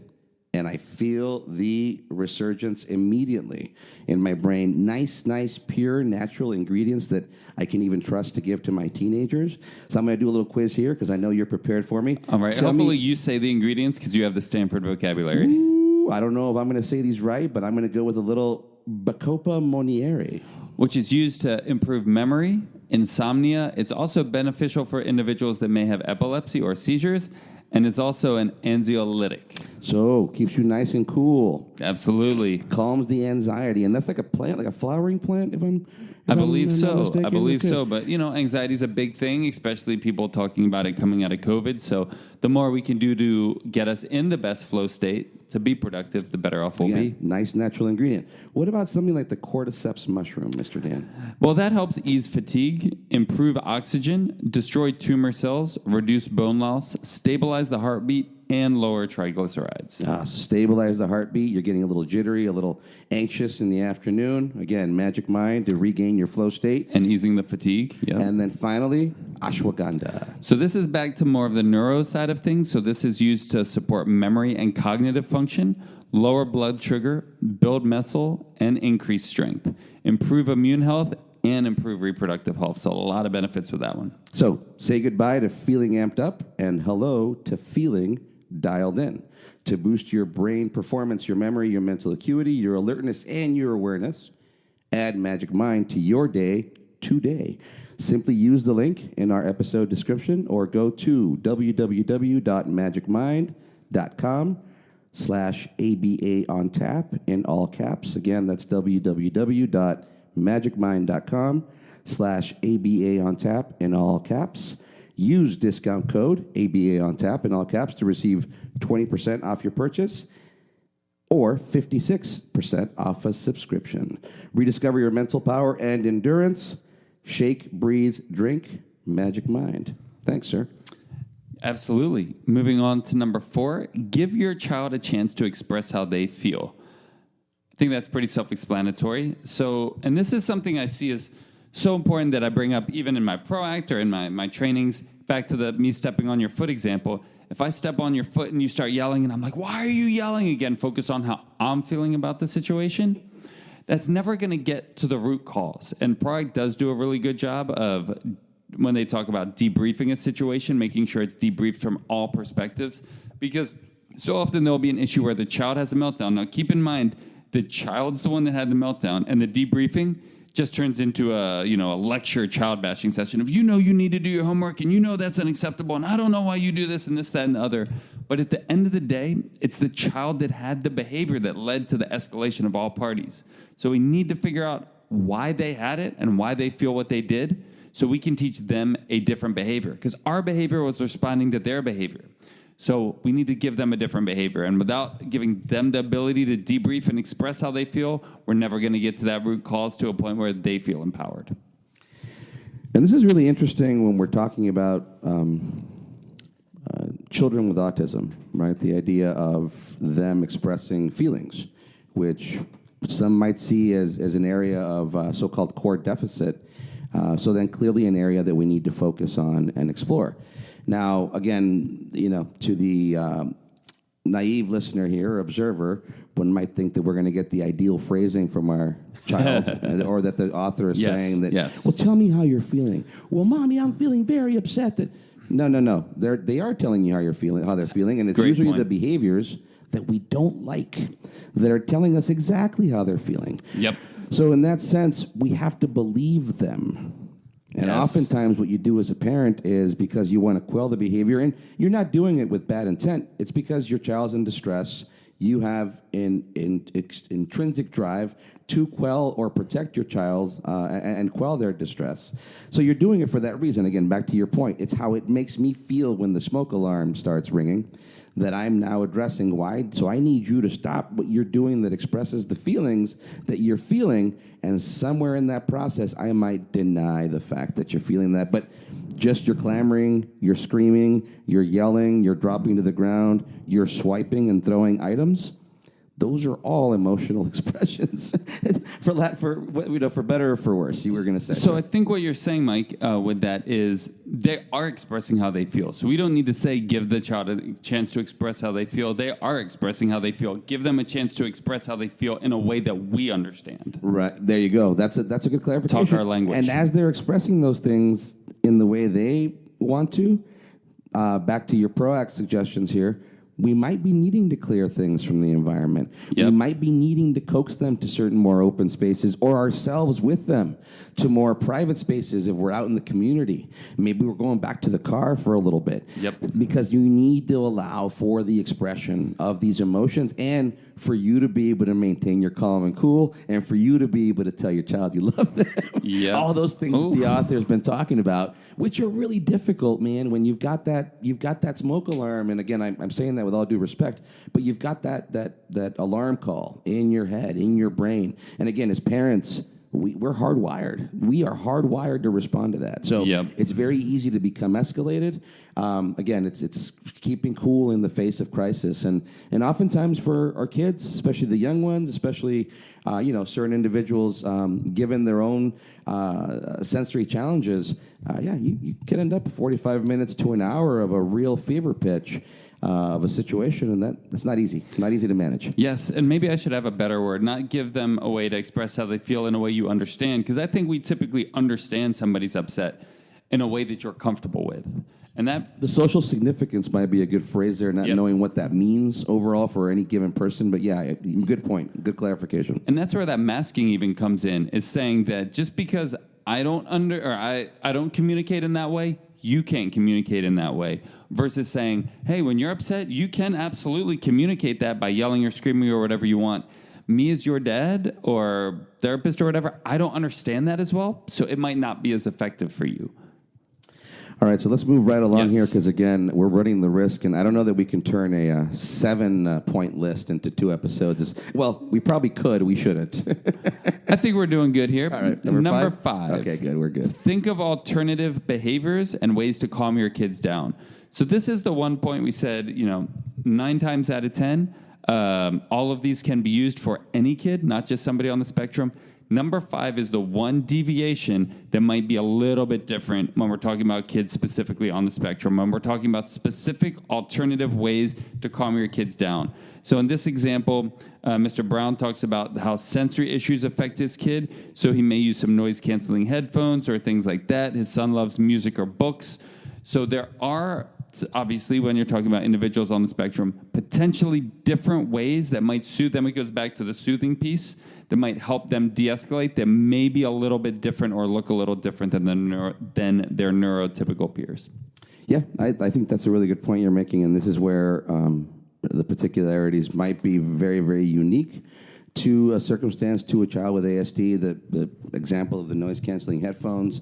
and I feel the resurgence immediately in my brain. Nice, pure, natural ingredients that I can even trust to give to my teenagers. So I'm going to do a little quiz here because I know you're prepared for me. All right. Hopefully you say the ingredients because you have the Stanford vocabulary. Ooh, I don't know if I'm going to say these right, but I'm going to go with a little Bacopa Monnieri. Which is used to improve memory, insomnia. It's also beneficial for individuals that may have epilepsy or seizures, and it's also an anxiolytic. So, keeps you nice and cool. Absolutely. Calms the anxiety. And that's like a plant, like a flowering plant, I believe I'm not so. mistaken. I believe Okay. so. But, anxiety is a big thing, especially people talking about it coming out of COVID. So the more we can do to get us in the best flow state to be productive, the better off we'll Yeah, be. nice natural ingredient. What about something like the cordyceps mushroom, Mr. Dan? Well, that helps ease fatigue, improve oxygen, destroy tumor cells, reduce bone loss, stabilize the heartbeat, and lower triglycerides. So stabilize the heartbeat. You're getting a little jittery, a little anxious in the afternoon. Again, Magic Mind to regain your flow state. And easing the fatigue. Yep. And then finally, ashwagandha. So this is back to more of the neuro side of things. So this is used to support memory and cognitive function, lower blood sugar, build muscle, and increase strength, improve immune health, and improve reproductive health. So a lot of benefits with that one. So say goodbye to feeling amped up and hello to feeling dialed in. To boost your brain performance, your memory, your mental acuity, your alertness, and your awareness, add Magic Mind to your day today. Simply use the link in our episode description or go to www.magicmind.com/ABA on tap in all caps. Again, that's www.magicmind.com/ABA on tap in all caps. Use discount code ABA on tap in all caps to receive 20% off your purchase or 56% off a subscription. Rediscover your mental power and endurance. Shake, breathe, drink, Magic Mind. Thanks, sir. Absolutely. Moving on to number 4, give your child a chance to express how they feel. I think that's pretty self-explanatory. So, and this is something I see as so important that I bring up even in my pro act or in my trainings. Back to the me stepping on your foot example. If I step on your foot and you start yelling and I'm like, why are you yelling again? Focus on how I'm feeling about the situation. That's never going to get to the root cause. And pro act does do a really good job of, when they talk about debriefing a situation, making sure it's debriefed from all perspectives. Because so often there'll be an issue where the child has a meltdown. Now keep in mind, the child's the one that had the meltdown, and the debriefing just turns into a lecture child bashing session of, you need to do your homework, and that's unacceptable, and I don't know why you do this and this, that, and the other. But at the end of the day, it's the child that had the behavior that led to the escalation of all parties. So we need to figure out why they had it and why they feel what they did so we can teach them a different behavior. Because our behavior was responding to their behavior. So we need to give them a different behavior. And without giving them the ability to debrief and express how they feel, we're never going to get to that root cause to a point where they feel empowered. And this is really interesting when we're talking about children with autism, right? The idea of them expressing feelings, which some might see as an area of so-called core deficit. So then clearly an area that we need to focus on and explore. Now, again, to the naive listener here, or observer, one might think that we're going to get the ideal phrasing from our child, or that the author is saying that, well, tell me how you're feeling. Well, Mommy, I'm feeling very upset that... No. They are telling you how they're feeling, and it's usually the behaviors that we don't like that are telling us exactly how they're feeling. Yep. So in that sense, we have to believe them. And oftentimes what you do as a parent is because you want to quell the behavior, and you're not doing it with bad intent. It's because your child's in distress. you have an intrinsic drive to quell or protect your child and quell their distress. So you're doing it for that reason. Again, back to your point, it's how it makes me feel when the smoke alarm starts ringing that I'm now addressing. Why? So I need you to stop what you're doing that expresses the feelings that you're feeling, and somewhere in that process, I might deny the fact that you're feeling that. But just you're clamoring, you're screaming, you're yelling, you're dropping to the ground, you're swiping and throwing items. Those are all emotional expressions, for better or for worse. You were going to say. So I think what you're saying, Mike, with that is they are expressing how they feel. So we don't need to say give the child a chance to express how they feel. They are expressing how they feel. Give them a chance to express how they feel in a way that we understand. Right. There you go. That's a good clarification. Talk our language. And as they're expressing those things in the way they want to, back to your PROACT suggestions here, we might be needing to clear things from the environment. Yep. We might be needing to coax them to certain more open spaces, or ourselves with them to more private spaces if we're out in the community. Maybe we're going back to the car for a little bit. Yep. Because you need to allow for the expression of these emotions, and for you to be able to maintain your calm and cool, and for you to be able to tell your child you love them. Yep. All those things that the author's been talking about, which are really difficult, man, when you've got that smoke alarm. And again, I'm saying that with all due respect, but you've got that alarm call in your head, in your brain. And again, as parents, we're hardwired. We are hardwired to respond to that. So It's very easy to become escalated. Again, it's keeping cool in the face of crisis, and oftentimes for our kids, especially the young ones, especially certain individuals, given their own sensory challenges, you can end up 45 minutes to an hour of a real fever pitch of a situation, and that's not easy. Not easy to manage. Yes, and maybe I should have a better word, not give them a way to express how they feel in a way you understand, because I think we typically understand somebody's upset in a way that you're comfortable with. And that the social significance might be a good phrase there, not knowing what that means overall for any given person. But yeah, good point, good clarification. And that's where that masking even comes in, is saying that just because I don't communicate in that way, you can't communicate in that way. Versus saying, hey, when you're upset, you can absolutely communicate that by yelling or screaming or whatever you want. Me as your dad or therapist or whatever, I don't understand that as well, so it might not be as effective for you. All right, so let's move right along here, because again, we're running the risk, and I don't know that we can turn a 7-point list into 2 episodes. Well, we probably could. We shouldn't. I think we're doing good here. All right, number 5. Okay, good. We're good. Think of alternative behaviors and ways to calm your kids down. So this is the one point we said, 9 times out of 10, all of these can be used for any kid, not just somebody on the spectrum. Number 5 is the one deviation that might be a little bit different when we're talking about kids specifically on the spectrum, when we're talking about specific alternative ways to calm your kids down. So in this example, Mr. Brown talks about how sensory issues affect his kid, so he may use some noise-canceling headphones or things like that. His son loves music or books. So there are, obviously, when you're talking about individuals on the spectrum, potentially different ways that might soothe them. It goes back to the soothing piece, that might help them de-escalate, that may be a little bit different or look a little different than their neurotypical peers. Yeah, I think that's a really good point you're making, and this is where the particularities might be very, very unique to a circumstance, to a child with ASD. The example of the noise-canceling headphones,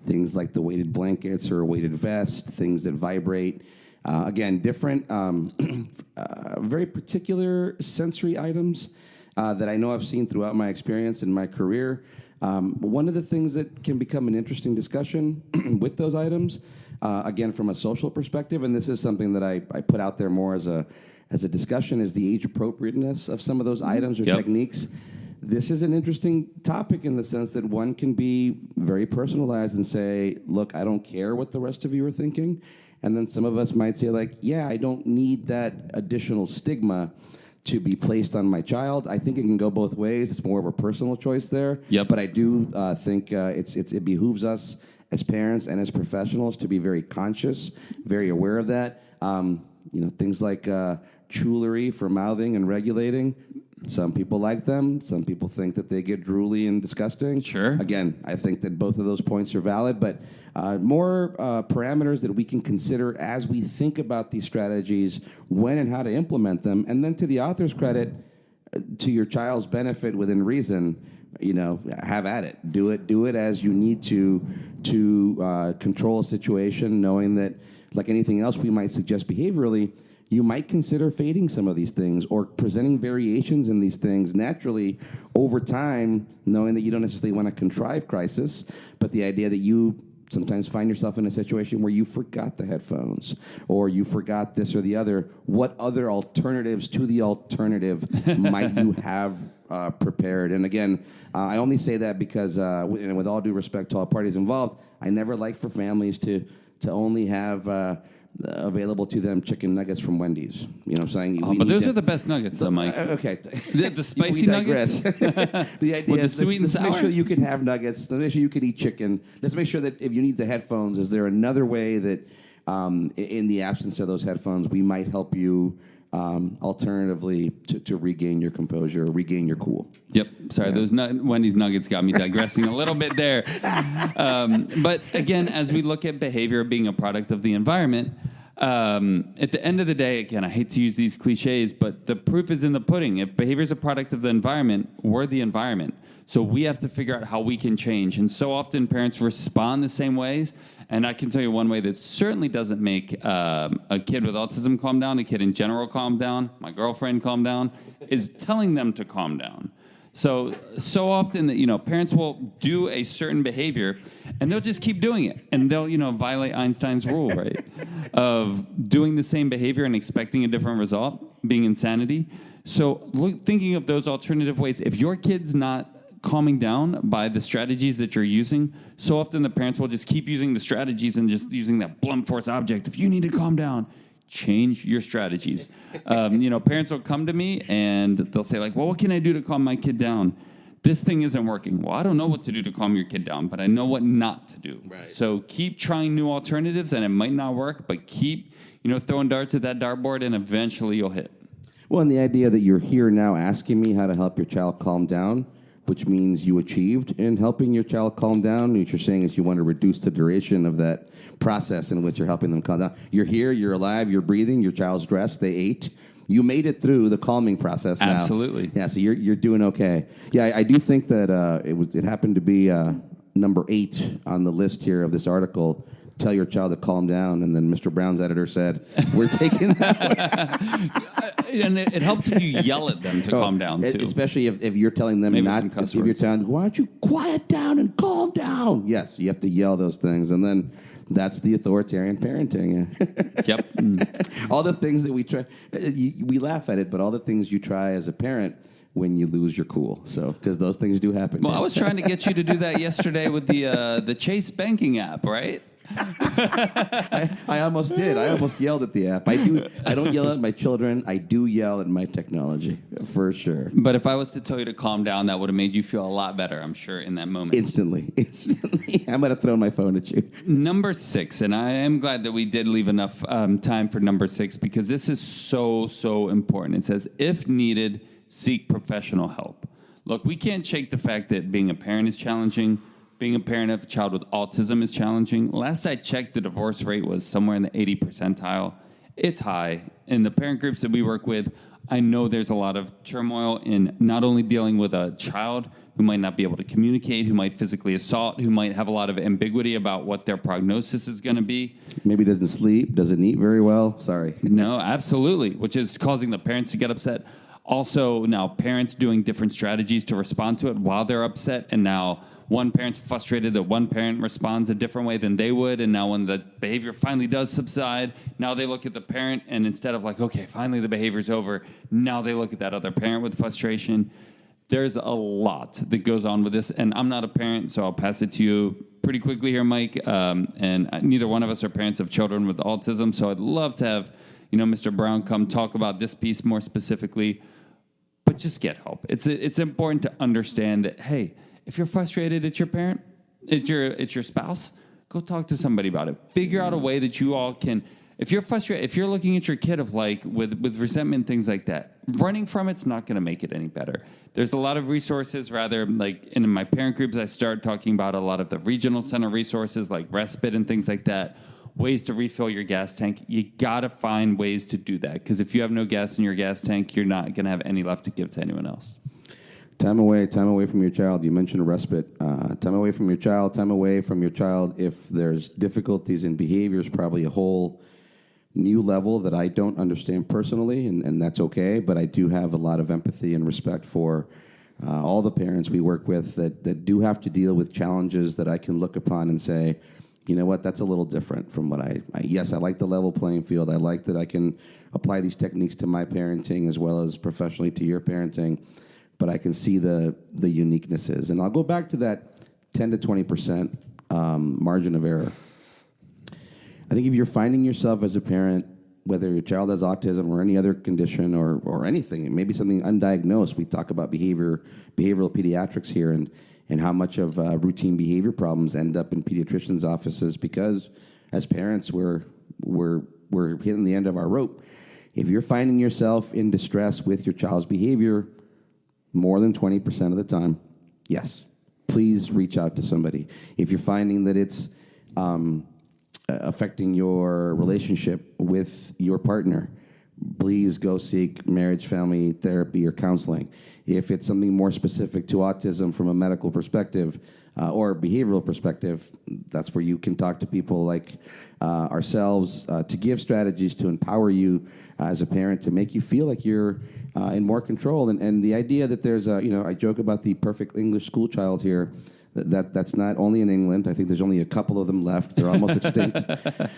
things like the weighted blankets or a weighted vest, things that vibrate. Again, different, very particular sensory items that I know I've seen throughout my experience in my career. One of the things that can become an interesting discussion with those items, again, from a social perspective, and this is something that I put out there more as a discussion, is the age appropriateness of some of those items or techniques. This is an interesting topic in the sense that one can be very personalized and say, look, I don't care what the rest of you are thinking. And then some of us might say, like, yeah, I don't need that additional stigma to be placed on my child. I think it can go both ways. It's more of a personal choice there. But I do think it behooves us as parents and as professionals to be very conscious, very aware of that. Things like jewelry for mouthing and regulating. Some people like them. Some people think that they get drooly and disgusting. Sure. Again, I think that both of those points are valid, but more parameters that we can consider as we think about these strategies, when and how to implement them, and then to the author's credit, to your child's benefit within reason, have at it. Do it as you need to control a situation, knowing that, like anything else we might suggest behaviorally, you might consider fading some of these things or presenting variations in these things naturally over time, knowing that you don't necessarily want to contrive crisis, but the idea that you sometimes find yourself in a situation where you forgot the headphones or you forgot this or the other. What other alternatives to the alternative might you have prepared? And again, I only say that because, and with all due respect to all parties involved, I never like for families to only have available to them chicken nuggets from Wendy's. You know what I'm saying? But those are the best nuggets, though, Mike. Okay. The spicy nuggets? The idea With the is sweet and let's sour? make sure you can have nuggets. Let's make sure you can eat chicken. Let's make sure that if you need the headphones, is there another way that in the absence of those headphones, we might help you alternatively to regain your composure, regain your cool. Yep. Sorry, those Wendy's nuggets got me digressing a little bit there. But again, as we look at behavior being a product of the environment, at the end of the day, again, I hate to use these cliches, but the proof is in the pudding. If behavior is a product of the environment, we're the environment. So we have to figure out how we can change. And so often parents respond the same ways. And I can tell you one way that certainly doesn't make a kid with autism calm down, a kid in general calm down, my girlfriend calm down, is telling them to calm down. So often that, parents will do a certain behavior and they'll just keep doing it. And they'll, violate Einstein's rule, right? Of doing the same behavior and expecting a different result, being insanity. So thinking of those alternative ways, if your kid's not calming down by the strategies that you're using, so often the parents will just keep using the strategies and just using that blunt force object. If you need to calm down, change your strategies. Parents will come to me and they'll say like, well, what can I do to calm my kid down? This thing isn't working. Well, I don't know what to do to calm your kid down, but I know what not to do. Right. So keep trying new alternatives, and it might not work, but keep, throwing darts at that dartboard, and eventually you'll hit. Well, and the idea that you're here now asking me how to help your child calm down, which means you achieved in helping your child calm down. What you're saying is you want to reduce the duration of that process in which you're helping them calm down. You're here, you're alive, you're breathing, your child's dressed, they ate. You made it through the calming process now. Absolutely. Yeah, so you're doing okay. Yeah, I do think that it happened to be number 8 on the list here of this article. Tell your child to calm down, and then Mr. Brown's editor said, "We're taking that." And it helps if you yell at them to calm down too. Especially if you're telling them Maybe not. some cuss If you're words. telling, why don't you quiet down and calm down? Yes, you have to yell those things, and then that's the authoritarian parenting. Yep. All the things that we try, we laugh at it, but all the things you try as a parent when you lose your cool. So, because those things do happen. Well, I was trying to get you to do that yesterday with the Chase banking app, right? I almost did. I almost yelled at the app. I don't yell at my children. I do yell at my technology, for sure. But if I was to tell you to calm down, that would have made you feel a lot better, I'm sure, in that moment. Instantly. I'm going to throw my phone at you. Number 6, and I am glad that we did leave enough time for number 6, because this is so important. It says, if needed, seek professional help. Look, we can't shake the fact that being a parent is challenging. Being a parent of a child with autism is challenging. Last I checked, the divorce rate was somewhere in the 80 percentile. It's high. In the parent groups that we work with, I know there's a lot of turmoil in not only dealing with a child who might not be able to communicate, who might physically assault, who might have a lot of ambiguity about what their prognosis is going to be. Maybe doesn't sleep, doesn't eat very well. Sorry. No, absolutely, which is causing the parents to get upset. Also, now parents doing different strategies to respond to it while they're upset, and now one parent's frustrated that one parent responds a different way than they would, and now when the behavior finally does subside, now they look at the parent, and instead of like, okay, finally the behavior's over, now they look at that other parent with frustration. There's a lot that goes on with this, and I'm not a parent, so I'll pass it to you pretty quickly here, Mike, and neither one of us are parents of children with autism, so I'd love to have Mr. Brown come talk about this piece more specifically, but just get help. It's important to understand that, hey, if you're frustrated at your parent, it's your spouse, go talk to somebody about it. Figure out a way that you all can If you're frustrated, if you're looking at your kid of like with resentment, things like that, running from it's not going to make it any better. There's a lot of resources, rather, like in my parent groups, I start talking about a lot of the regional center resources like respite and things like that, ways to refill your gas tank. You got to find ways to do that, because if you have no gas in your gas tank, you're not going to have any left to give to anyone else. Time away from your child. You mentioned respite. Time away from your child. Time away from your child. If there's difficulties in behaviors, probably a whole new level that I don't understand personally, and that's okay. But I do have a lot of empathy and respect for all the parents we work with that do have to deal with challenges that I can look upon and say, you know what, that's a little different from what yes, I like the level playing field. I like that I can apply these techniques to my parenting as well as professionally to your parenting. But I can see the uniquenesses. And I'll go back to that 10 to 20% margin of error. I think if you're finding yourself as a parent, whether your child has autism or any other condition or anything, it may be something undiagnosed. We talk about behavioral pediatrics here and how much of routine behavior problems end up in pediatricians' offices because as parents, we're hitting the end of our rope. If you're finding yourself in distress with your child's behavior, more than 20% of the time, yes, please reach out to somebody. If you're finding that it's affecting your relationship with your partner, please go seek marriage, family therapy, or counseling. If it's something more specific to autism from a medical perspective or behavioral perspective, that's where you can talk to people like ourselves to give strategies to empower you as a parent to make you feel like you're in more control. And the idea that there's I joke about the perfect English school child here. That's not only in England. I think there's only a couple of them left. They're almost extinct.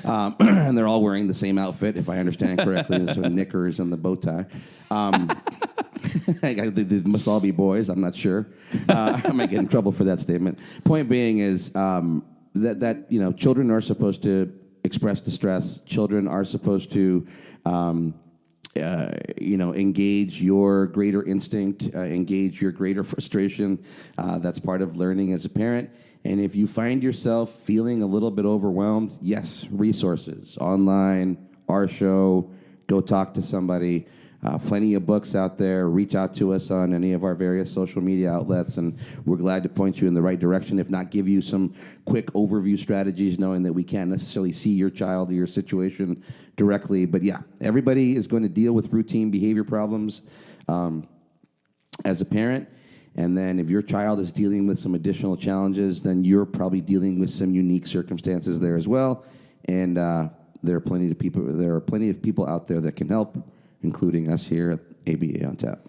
And they're all wearing the same outfit, if I understand correctly, the sort of knickers and the bow tie. They must all be boys. I'm not sure. I might get in trouble for that statement. Point being is that children are supposed to express distress. Children are supposed to engage your greater instinct, engage your greater frustration. That's part of learning as a parent. And if you find yourself feeling a little bit overwhelmed, yes, resources, online, our show, go talk to somebody. Plenty of books out there. Reach out to us on any of our various social media outlets, and we're glad to point you in the right direction, if not give you some quick overview strategies, knowing that we can't necessarily see your child or your situation directly. But yeah, everybody is going to deal with routine behavior problems as a parent. And then if your child is dealing with some additional challenges, then you're probably dealing with some unique circumstances there as well. And there are plenty of people out there that can help, including us here at ABA on Tap.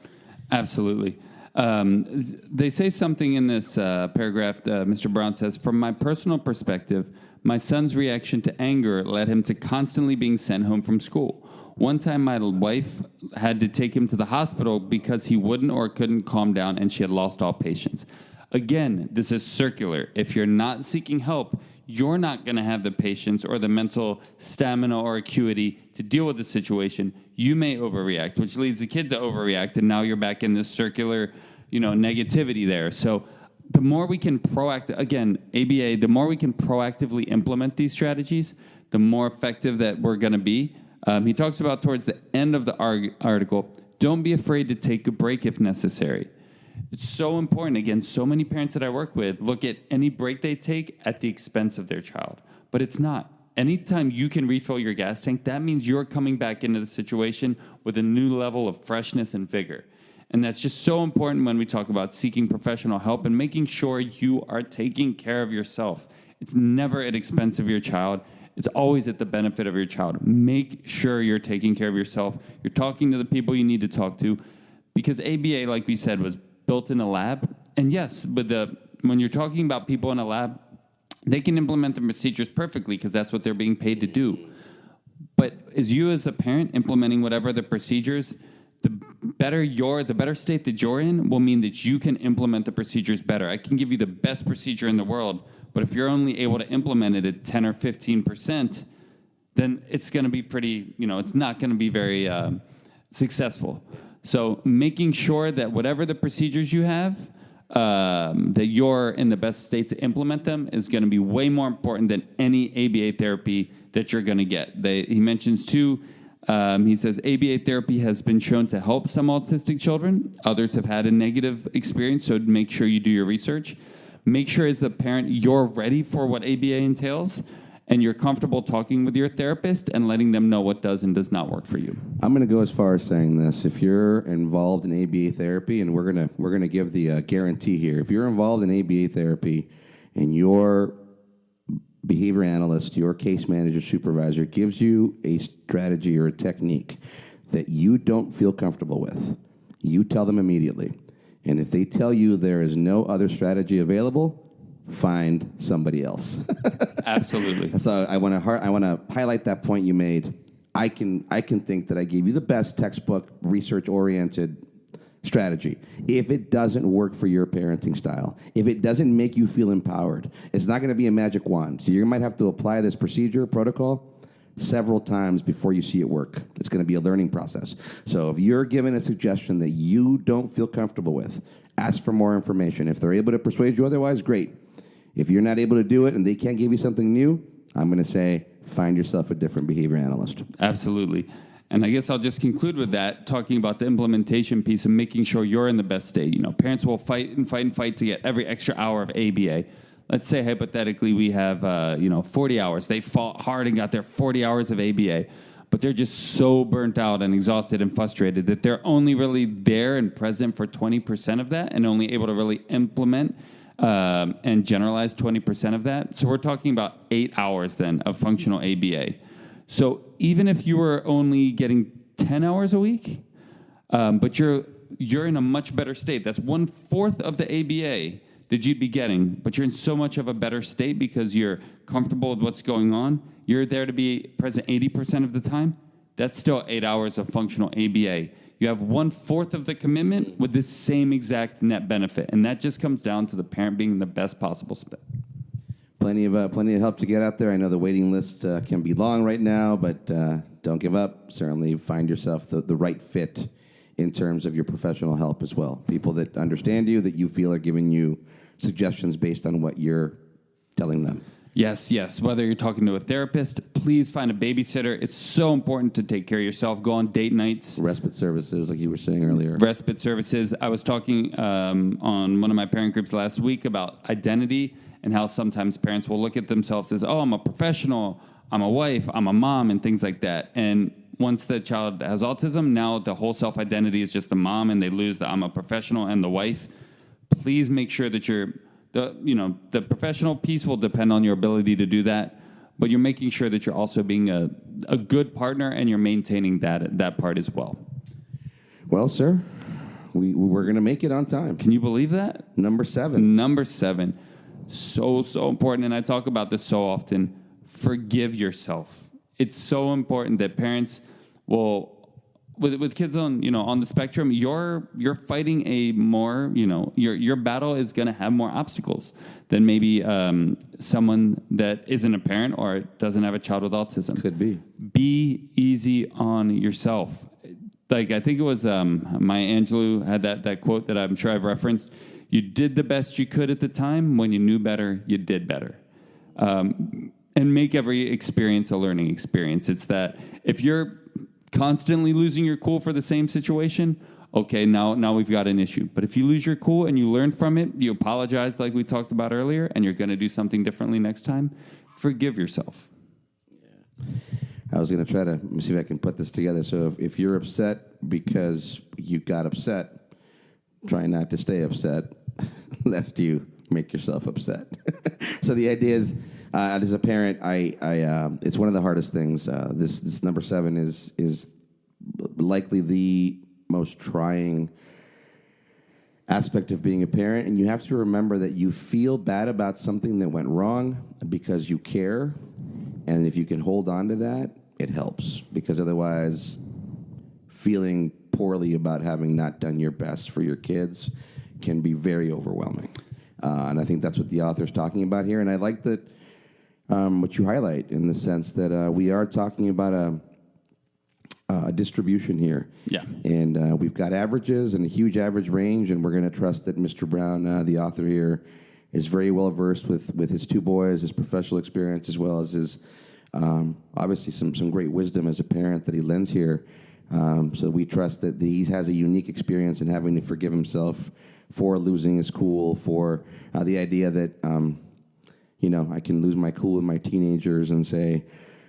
Absolutely. They say something in this paragraph, Mr. Brown says, from my personal perspective, my son's reaction to anger led him to constantly being sent home from school. One time my wife had to take him to the hospital because he wouldn't or couldn't calm down and she had lost all patience. Again, this is circular. If you're not seeking help, you're not going to have the patience or the mental stamina or acuity to deal with the situation. You may overreact, which leads the kid to overreact, and now you're back in this circular, negativity there. So the more we can ABA, the more we can proactively implement these strategies, the more effective that we're going to be. He talks about towards the end of the article, don't be afraid to take a break if necessary. It's so important. Again, so many parents that I work with look at any break they take at the expense of their child, but it's not. Anytime you can refill your gas tank, that means you're coming back into the situation with a new level of freshness and vigor. And that's just so important when we talk about seeking professional help and making sure you are taking care of yourself. It's never at expense of your child. It's always at the benefit of your child. Make sure you're taking care of yourself. You're talking to the people you need to talk to, because ABA, like we said, was built in a lab. And yes, when you're talking about people in a lab, they can implement the procedures perfectly because that's what they're being paid to do. But as a parent implementing whatever the procedures, the better state that you're in will mean that you can implement the procedures better. I can give you the best procedure in the world, but if you're only able to implement it at 10 or 15%, then it's going to be it's not going to be very successful. So making sure that whatever the procedures you have that you're in the best state to implement them is going to be way more important than any ABA therapy that you're going to get. He mentions too, he says ABA therapy has been shown to help some autistic children. Others have had a negative experience, so make sure you do your research. Make sure as a parent you're ready for what ABA entails, and you're comfortable talking with your therapist and letting them know what does and does not work for you. I'm going to go as far as saying this: if you're involved in ABA therapy, and we're gonna give the guarantee here, if you're involved in ABA therapy, and your behavior analyst, your case manager, supervisor gives you a strategy or a technique that you don't feel comfortable with, you tell them immediately. And if they tell you there is no other strategy available, find somebody else. Absolutely. So I want to highlight that point you made. I can think that I gave you the best textbook research-oriented strategy. If it doesn't work for your parenting style, if it doesn't make you feel empowered, it's not going to be a magic wand. So you might have to apply this procedure, protocol, several times before you see it work. It's going to be a learning process. So if you're given a suggestion that you don't feel comfortable with, ask for more information. If they're able to persuade you otherwise, great. If you're not able to do it and they can't give you something new, I'm going to say find yourself a different behavior analyst. Absolutely. And I guess I'll just conclude with that, talking about the implementation piece and making sure you're in the best state. You know, parents will fight and fight and fight to get every extra hour of ABA. Let's say hypothetically we have 40 hours. They fought hard and got their 40 hours of ABA, but they're just so burnt out and exhausted and frustrated that they're only really there and present for 20% of that and only able to really implement and generalize 20% of that. So we're talking about 8 hours then of functional ABA. So even if you were only getting 10 hours a week, but you're in a much better state, that's 1/4 of the ABA that you'd be getting, but you're in so much of a better state because you're comfortable with what's going on. You're there to be present 80% of the time. That's still 8 hours of functional ABA. You have 1/4 of the commitment with the same exact net benefit, and that just comes down to the parent being in the best possible spot. Plenty of help to get out there. I know the waiting list can be long right now, but don't give up. Certainly find yourself the right fit in terms of your professional help as well. People that understand you, that you feel are giving you suggestions based on what you're telling them. Yes. Whether you're talking to a therapist, please find a babysitter. It's so important to take care of yourself. Go on date nights. Respite services, like you were saying earlier. Respite services. I was talking on one of my parent groups last week about identity and how sometimes parents will look at themselves as, oh, I'm a professional, I'm a wife, I'm a mom, and things like that. And once the child has autism, now the whole self-identity is just the mom, and they lose the I'm a professional and the wife. Please make sure that the professional piece will depend on your ability to do that, but you're making sure that you're also being a good partner and you're maintaining that part as well. Well, sir, we're going to make it on time. Can you believe that? Number 7. Number 7. So important, and I talk about this so often. Forgive yourself. It's so important that parents will, with kids on the spectrum, you're fighting a more, your battle is going to have more obstacles than maybe someone that isn't a parent or doesn't have a child with autism. Could be. Be easy on yourself. Like, I think it was Maya Angelou had that quote that I'm sure I've referenced. You did the best you could at the time. When you knew better, you did better. And make every experience a learning experience. It's that if you're constantly losing your cool for the same situation, okay, now we've got an issue. But if you lose your cool and you learn from it, you apologize like we talked about earlier, and you're going to do something differently next time, forgive yourself. Yeah. I was going to try to see if I can put this together. So if you're upset because you got upset, try not to stay upset, lest you make yourself upset. So the idea is, as a parent, it's one of the hardest things. This number 7 is likely the most trying aspect of being a parent, and you have to remember that you feel bad about something that went wrong because you care, and if you can hold on to that, it helps, because otherwise feeling poorly about having not done your best for your kids can be very overwhelming. And I think that's what the author's talking about here, and I like that what you highlight in the sense that we are talking about a distribution here. Yeah. And we've got averages and a huge average range, and we're going to trust that Mr. Brown, the author here, is very well versed with his two boys, his professional experience, as well as his obviously some great wisdom as a parent that he lends here. So we trust that he has a unique experience in having to forgive himself for losing his cool, for the idea that I can lose my cool with my teenagers and say,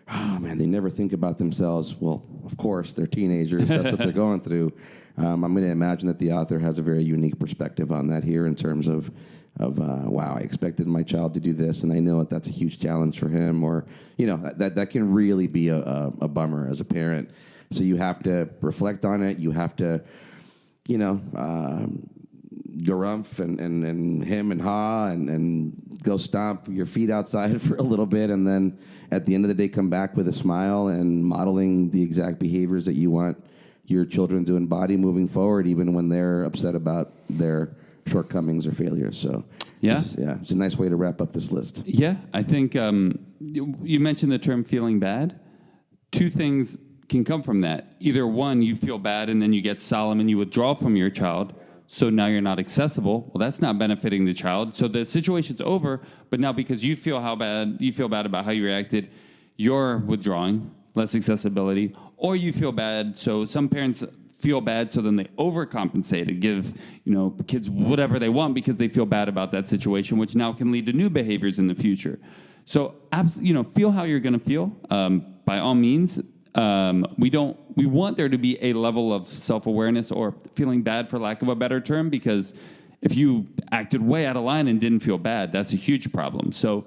oh, man, they never think about themselves. Well, of course, they're teenagers. That's what they're going through. I'm going to imagine that the author has a very unique perspective on that here in terms of wow, I expected my child to do this, and I know that's a huge challenge for him, or, that can really be a bummer as a parent. So you have to reflect on it. You have to, garumph and him and ha and go stomp your feet outside for a little bit, and then at the end of the day come back with a smile and modeling the exact behaviors that you want your children to embody moving forward, even when they're upset about their shortcomings or failures. So it's a nice way to wrap up this list. Yeah, I think you mentioned the term feeling bad. Two things can come from that. Either one, you feel bad and then you get solemn and you withdraw from your child. So now you're not accessible. Well, that's not benefiting the child. So the situation's over, but now because you feel bad about how you reacted, you're withdrawing, less accessibility, or you feel bad. So some parents feel bad, so then they overcompensate and give, kids whatever they want because they feel bad about that situation, which now can lead to new behaviors in the future. So, feel how you're going to feel. By all means, we want there to be a level of self-awareness or feeling bad, for lack of a better term, because if you acted way out of line and didn't feel bad, that's a huge problem. So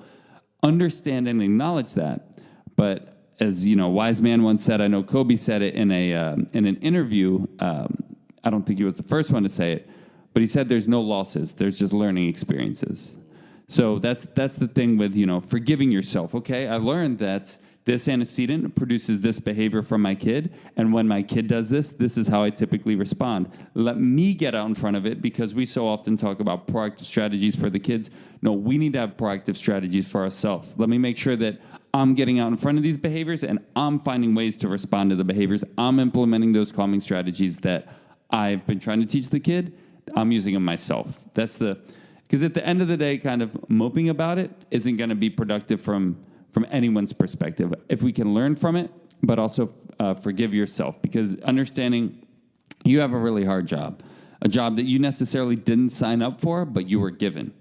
understand and acknowledge that. But as a wise man once said, I know Kobe said it in an interview. I don't think he was the first one to say it, but he said there's no losses. There's just learning experiences. So that's the thing with, forgiving yourself. Okay, I learned that this antecedent produces this behavior from my kid, and when my kid does this, this is how I typically respond. Let me get out in front of it, because we so often talk about proactive strategies for the kids. No, we need to have proactive strategies for ourselves. Let me make sure that I'm getting out in front of these behaviors, and I'm finding ways to respond to the behaviors. I'm implementing those calming strategies that I've been trying to teach the kid. I'm using them myself. Because at the end of the day, kind of moping about it isn't going to be productive from anyone's perspective. If we can learn from it, but also forgive yourself, because understanding you have a really hard job, a job that you necessarily didn't sign up for, but you were given.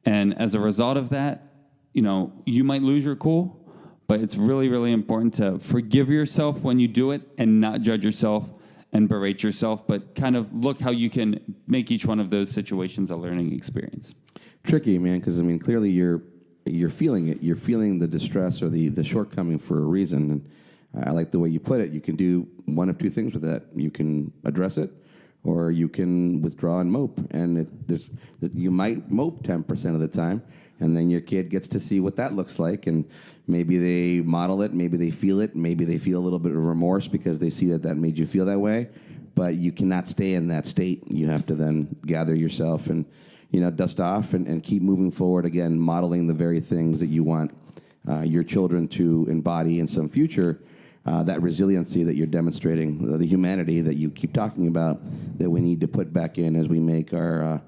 And as a result of that, you might lose your cool, but it's really, really important to forgive yourself when you do it and not judge yourself and berate yourself, but kind of look how you can make each one of those situations a learning experience. Tricky, man, because, clearly you're feeling it. You're feeling the distress or the shortcoming for a reason. And I like the way you put it. You can do one of two things with that. You can address it, or you can withdraw and mope. And you might mope 10% of the time, and then your kid gets to see what that looks like. And maybe they model it, maybe they feel it, maybe they feel a little bit of remorse because they see that made you feel that way. But you cannot stay in that state. You have to then gather yourself and dust off and keep moving forward, again, modeling the very things that you want your children to embody in some future, that resiliency that you're demonstrating, the humanity that you keep talking about, that we need to put back in as we make our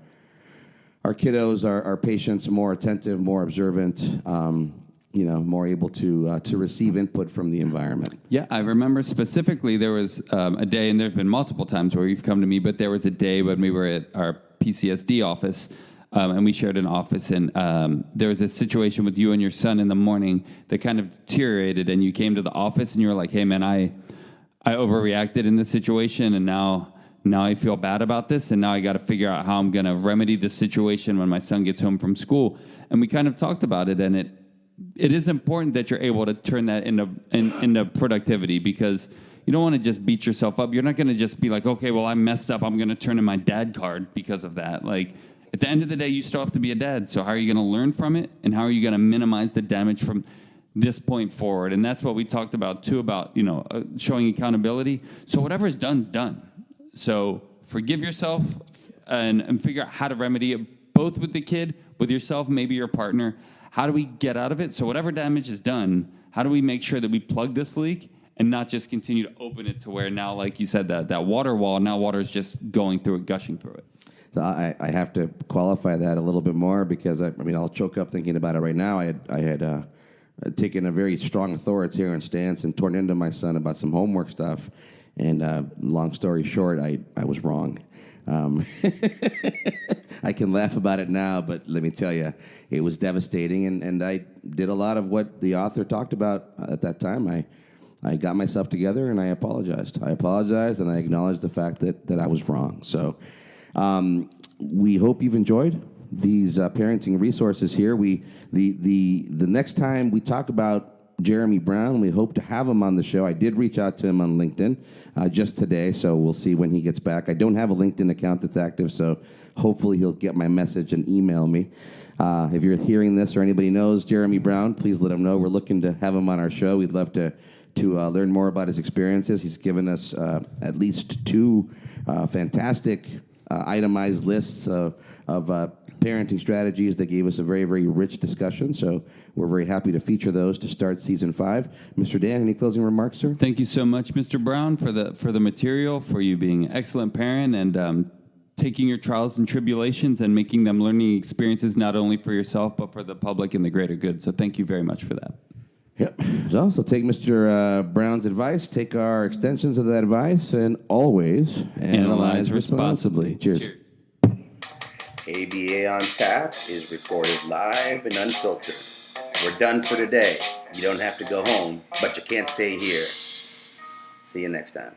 kiddos, our patients more attentive, more observant, more able to receive input from the environment. Yeah, I remember specifically there was a day, and there's been multiple times where you've come to me, but there was a day when we were at our PCSD office, and we shared an office, and there was a situation with you and your son in the morning that kind of deteriorated, and you came to the office and you were like, hey man, I overreacted in this situation, and now I feel bad about this, and now I got to figure out how I'm going to remedy this situation when my son gets home from school. And we kind of talked about it, and it is important that you're able to turn that into productivity, because you don't want to just beat yourself up. You're not going to just be like, okay, well, I messed up, I'm going to turn in my dad card because of that. Like, at the end of the day, you still have to be a dad. So how are you going to learn from it, and how are you going to minimize the damage from this point forward? And that's what we talked about too, about showing accountability. So whatever's done's done. So forgive yourself and figure out how to remedy it, both with the kid, with yourself, maybe your partner. How do we get out of it? So whatever damage is done, how do we make sure that we plug this leak and not just continue to open it to where now, like you said, that water wall, now water's just going through it, gushing through it. So I have to qualify that a little bit more because I mean I'll choke up thinking about it right now. I had taken a very strong authoritarian stance and torn into my son about some homework stuff. And long story short, I was wrong. I can laugh about it now, but let me tell you, it was devastating. And I did a lot of what the author talked about at that time. I got myself together and I apologized. I apologized and I acknowledged the fact that I was wrong. So we hope you've enjoyed these parenting resources here. The next time we talk about Jeremy Brown, we hope to have him on the show. I did reach out to him on LinkedIn just today, so we'll see when he gets back. I don't have a LinkedIn account that's active, so hopefully he'll get my message and email me. If you're hearing this or anybody knows Jeremy Brown, please let him know. We're looking to have him on our show. We'd love to learn more about his experiences. He's given us at least two fantastic itemized lists of parenting strategies that gave us a very, very rich discussion. So we're very happy to feature those to start season 5. Mr. Dan, any closing remarks, sir? Thank you so much, Mr. Brown, for the material, for you being an excellent parent and taking your trials and tribulations and making them learning experiences not only for yourself but for the public and the greater good. So thank you very much for that. Yep. So take Mr. Brown's advice, take our extensions of that advice, and always analyze responsibly. Cheers. ABA on Tap is recorded live and unfiltered. We're done for today. You don't have to go home, but you can't stay here. See you next time.